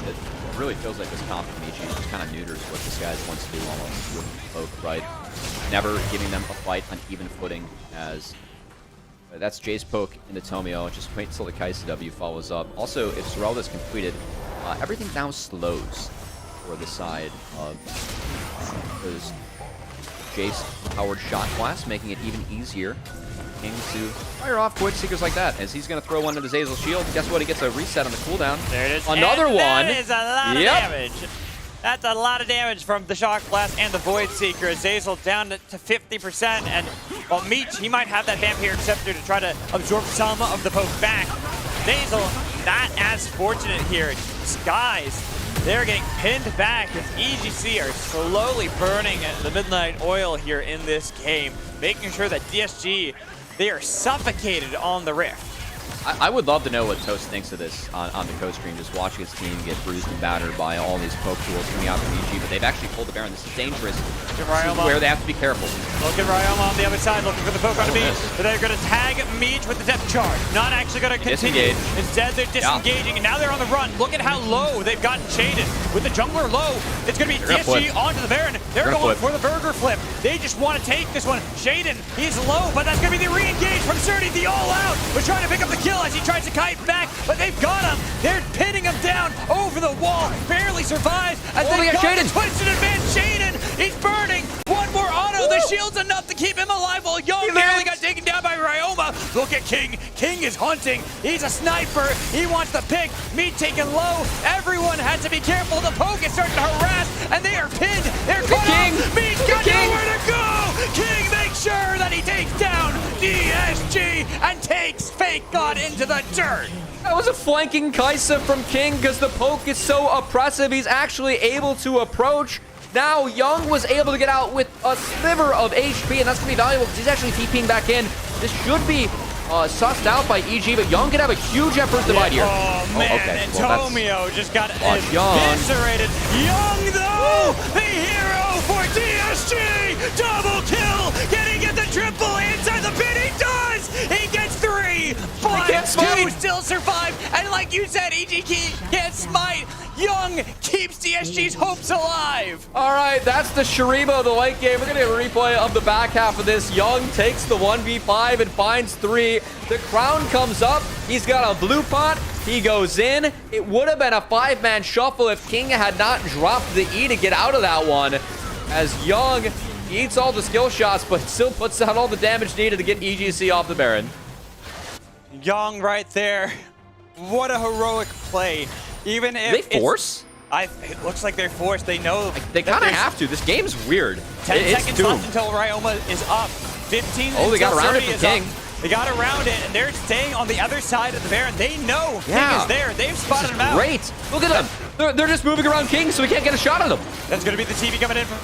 S3: It really feels like this comp from EG just kind of neuters what this guy wants to do almost with Poke, right? Never giving them a fight on even footing as that's Jace Poke into Tomio. Just wait until the Kaisa W follows up. Also, if Zeralda's completed, everything now slows for the side of those Jace-powered shot blast, making it even easier King to fire off Void Seekers like that, as he's going to throw one into Zazel's shield. Guess what? He gets a reset on the cooldown.
S2: There it is.
S3: Another one.
S2: That is a lot of damage. That's a lot of damage from the Shock Blast and the Void Seeker. Zazel down to 50%. And, well, Meech, he might have that Vampire Scepter to try to absorb some of the poke back. Zazel not as fortunate here. Skies, they're getting pinned back as EGC are slowly burning the Midnight Oil here in this game, making sure that DSG, they are suffocated on the Rift.
S3: I would love to know what Toast thinks of this on the co-stream, just watching his team get bruised and battered by all these poke tools coming out from EG, but they've actually pulled the Baron. This is dangerous. This is where they have to be careful.
S2: Look at Ryoma on the other side, looking for the poke on Meech, but they're going to tag Meech with the depth charge. Not actually going to continue.
S3: Disengage.
S2: Instead, they're disengaging, and now they're on the run. Look at how low they've gotten Shaden. With the jungler low, it's going to be DSG onto the Baron. They're going for the burger flip. They just want to take this one. Shaden, he's low, but that's going to be the re-engage from Surdy. The all-out was trying to pick up the kill as he tries to kite back, but they've got him. They're pinning him down over the wall. Barely survives as they got the twisted advance. Shaden, he's burning. One more auto. The shield's enough to keep him alive while Young barely got taken down by Ryoma. Look at King. King is hunting. He's a sniper. He wants the pick. Meat taken low. Everyone has to be careful. The poke is starting to harass, and they are pinned. They're caught up. Meat's got nowhere to go. King makes sure that he takes down DSG and takes Fake God into the dirt.
S3: That was a flanking Kaisa from King because the poke is so oppressive. He's actually able to approach. Now Young was able to get out with a sliver of HP, and that's going to be valuable because he's actually TPing back in. This should be sussed out by EG, but Young could have a huge effort divide here.
S2: Oh, man,
S3: okay.
S2: and
S3: Well,
S2: Tomio just got
S3: Young.
S2: eviscerated. Young, though, the hero for DSG. Double kill, getting at the triple inside the pit. He does. He gets 3, but 2 still survive. And like you said, EG can't smite. Young keeps DSG's hopes alive.
S3: All right, that's the Shuribo of the late game. We're going to get a replay of the back half of this. Young takes the 1v5 and finds 3. The crown comes up. He's got a blue pot. He goes in. It would have been a 5-man shuffle if King had not dropped the E to get out of that one. as Young eats all the skill shots, but still puts out all the damage needed to get EGC off the Baron.
S2: Young right there. What a heroic play. Even if
S3: they force?
S2: It looks like they're forced. They know.
S3: They kind of have to. This game's weird.
S2: 10 seconds left until Ryoma is up. 15
S3: Oh, they got around it for King.
S2: They got around it, and they're staying on the other side of the Baron. They know King is there. They've spotted him out.
S3: Great. Look at them. They're just moving around King, so we can't get a shot on them.
S2: That's going to be the TV coming in from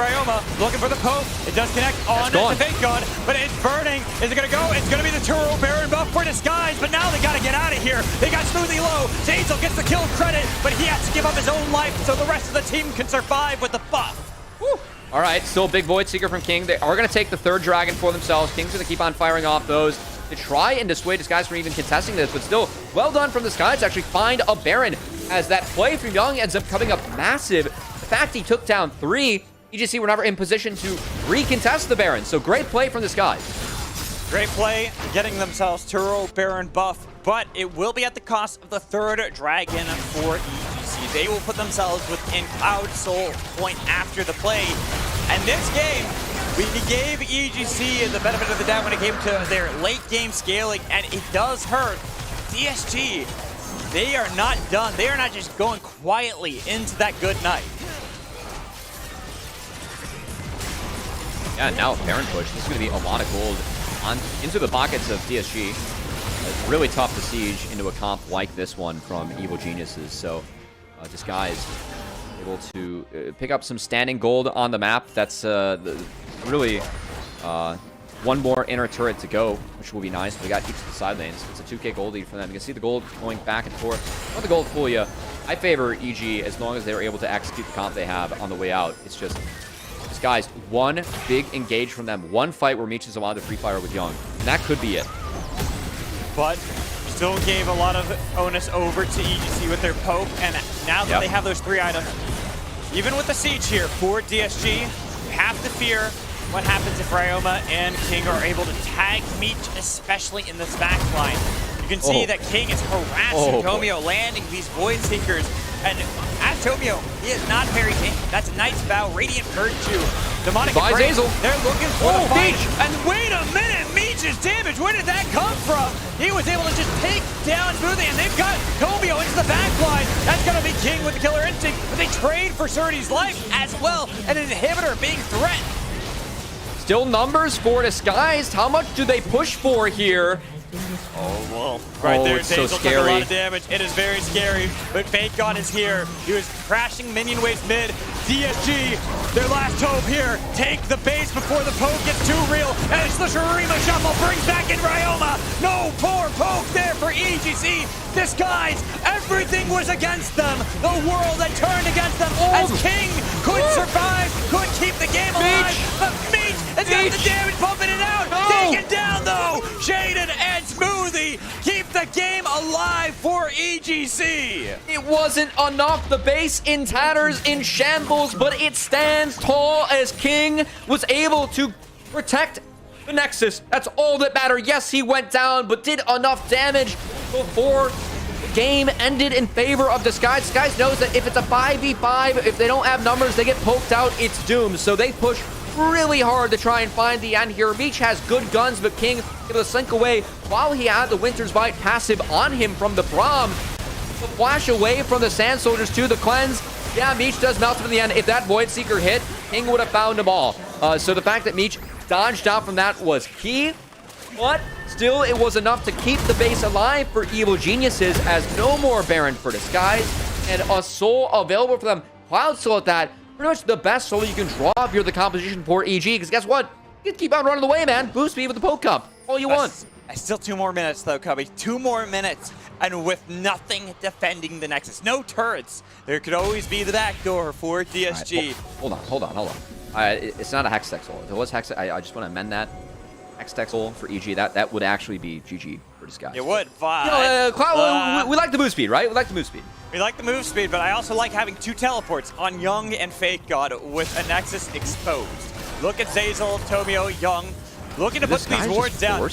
S2: Ryoma. Looking for the poke. It does connect on the Fake God, but it's burning. Is it going to go? It's going to be the Turo Baron buff for Disguise, but now they got to get out of here. They got Smoothie low. Zazel gets the kill credit, but he has to give up his own life so the rest of the team can survive with the buff.
S3: Woo. All right, still a big Void Seeker from King. They are going to take the third Dragon for themselves. King's going to keep on firing off those to try and dissuade Disguise from even contesting this, but still, well done from Disguise to actually find a Baron, as that play from Young ends up coming up massive. The fact he took down 3, EGC were never in position to recontest the Baron, so great play from Disguise.
S2: Great play, getting themselves Turo Baron buff, but it will be at the cost of the third Dragon for EGC. They will put themselves within Cloud Soul point after the play, and this game, we gave EGC the benefit of the doubt when it came to their late game scaling, and it does hurt. DSG, they are not done. They are not just going quietly into that good night.
S3: Yeah, now Baron push. This is going to be a lot of gold into the pockets of DSG. It's really tough to siege into a comp like this one from Evil Geniuses. So Disguise able to pick up some standing gold on the map. That's really one more inner turret to go, which will be nice. We got each of the side lanes. It's a 2k gold lead for them. You can see the gold going back and forth. Let the gold fool you. I favor EG as long as they're able to execute the comp they have on the way out. It's just, Disguise, one big engage from them. One fight where Meech is allowed to free fire with Young. And that could be it.
S2: But still gave a lot of onus over to EGC with their poke, and now that they have those 3 items, even with the siege here for DSG, you have to fear what happens if Ryoma and King are able to tag Meech, especially in this backline. You can see that King is harassing Tomio, landing these Void Seekers, and at Tomio, he is not very tanky. That's a nice bow, Radiant Virtue. Demonic Embrace, they're looking for the fight. And wait a minute, Meech's damage, where did that come from? He was able to just take down Smoothie, and they've got Tomio into the backline. That's gonna be King with the Killer Instinct, but they trade for Surdy's life as well, and an inhibitor being threatened.
S3: Still numbers for Disguised. How much do they push for here?
S2: Oh, well, right there,
S3: it's so
S2: Zazel
S3: scary.
S2: took a lot of damage. It is very scary, but Fake God is here. He was crashing minion waves mid. DSG, their last hope here. Take the base before the poke gets too real, and it's the Shurima Shuffle brings back in Ryoma. No poor poke there for EGC. Disguise, everything was against them. The world had turned against them, as King could survive, could keep the game alive, but Meech has got the damage pumping it out. Taken down, though. Shaded and Smoothie keep the game alive for EGC.
S3: It wasn't enough. The base in tatters, in shambles, but it stands tall as King was able to protect the Nexus. That's all that mattered. Yes, he went down, but did enough damage before the game ended in favor of Disguise. Disguise knows that if it's a 5v5, if they don't have numbers, they get poked out, it's doomed. So they push really hard to try and find the end here. Meech has good guns, but King able to slink away while he had the Winter's Bite passive on him from the Braum. The flash away from the Sand Soldiers to the cleanse. Yeah, Meech does melt him in the end. If that Void Seeker hit, King would have found them all. So the fact that Meech dodged out from that was key, but still it was enough to keep the base alive for Evil Geniuses, as no more Baron for Disguise and a soul available for them. Cloud Soul at that, pretty much the best soul you can draw if you're the composition for EG, because guess what? You can keep on running away, man. Boost speed with the poke cup. All you want.
S2: Still 2 more minutes, though, Cubby. 2 more minutes, and with nothing defending the Nexus. No turrets. There could always be the back door for DSG.
S3: Right, hold on. It's not a Hextech soul. If it was Hextech, I just want to amend that. Hextech soul for EG, that would actually be GG for Disguise.
S2: It would, but...
S3: we like the move speed, right? We like the move speed.
S2: We like the move speed, but I also like having 2 teleports on Young and Fake God with a Nexus exposed. Look at Zazel, Tomio, Young, looking to put these wards down.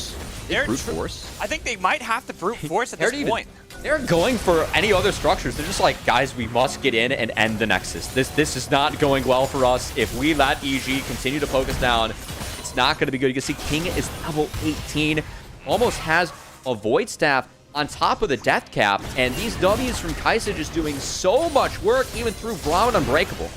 S3: They're brute force.
S2: I think they might have to brute force at this point.
S3: they're going for any other structures. They're just like, guys, we must get in and end the Nexus. This is not going well for us. If we let EG continue to poke us down, it's not going to be good. You can see King is level 18, almost has a Void Staff on top of the Death Cap, and these W's from Kaisa just doing so much work, even through Brown Unbreakable.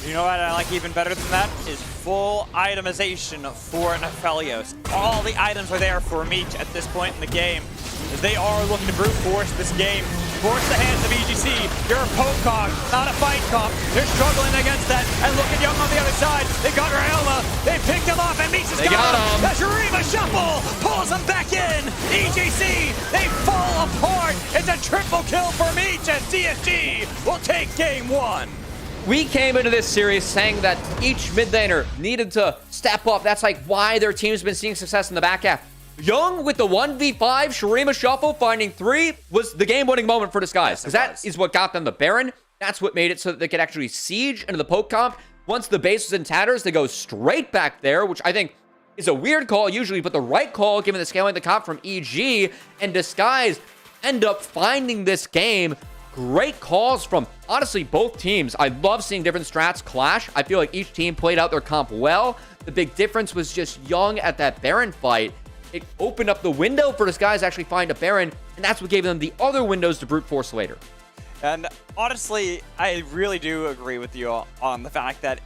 S2: You know what I like even better than that? Is full itemization for Nephelios. All the items are there for Meech at this point in the game. As they are looking to brute force this game. Force the hands of EGC. You're a poke comp, not a fight comp. They're struggling against that. And look at Young on the other side. They got Ryoma. They picked him off, and Meech has got him. The Shurima Shuffle pulls him back in. EGC, they fall apart. It's a triple kill for Meech as DSG will take game 1.
S3: We came into this series saying that each mid laner needed to step up. That's like why their team's been seeing success in the back half. Young with the 1v5 Shurima Shuffle finding 3 was the game-winning moment for Disguise. Because that is what got them the Baron. That's what made it so that they could actually siege into the poke comp. Once the base was in tatters, they go straight back there, which I think is a weird call usually, but the right call given the scaling of the comp from EG, and Disguise end up finding this game. Great calls from, honestly, both teams. I love seeing different strats clash. I feel like each team played out their comp well. The big difference was just Young at that Baron fight. It opened up the window for Disguise to actually find a Baron, and that's what gave them the other windows to brute force later.
S2: And honestly, I really do agree with you on the fact that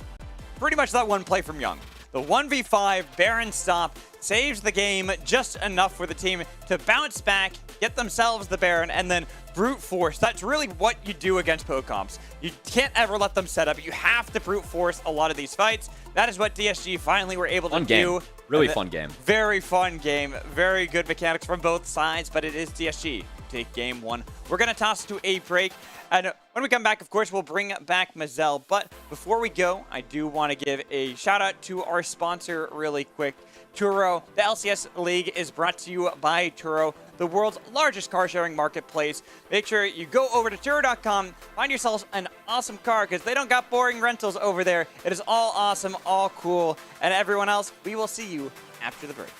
S2: pretty much that one play from Young. The 1v5 Baron stop saves the game just enough for the team to bounce back, get themselves the Baron, and then brute force. That's really what you do against poke comps. You can't ever let them set up. You have to brute force a lot of these fights. That is what DSG finally were able to do.
S3: Really fun game.
S2: Very fun game. Very good mechanics from both sides, but it is DSG. Take game 1. We're going to toss to a break. And when we come back, of course, we'll bring back Mazel. But before we go, I do want to give a shout out to our sponsor really quick, Turo. The LCS League is brought to you by Turo, the world's largest car sharing marketplace. Make sure you go over to Turo.com, find yourselves an awesome car, because they don't got boring rentals over there. It is all awesome, all cool. And everyone else, we will see you after the break.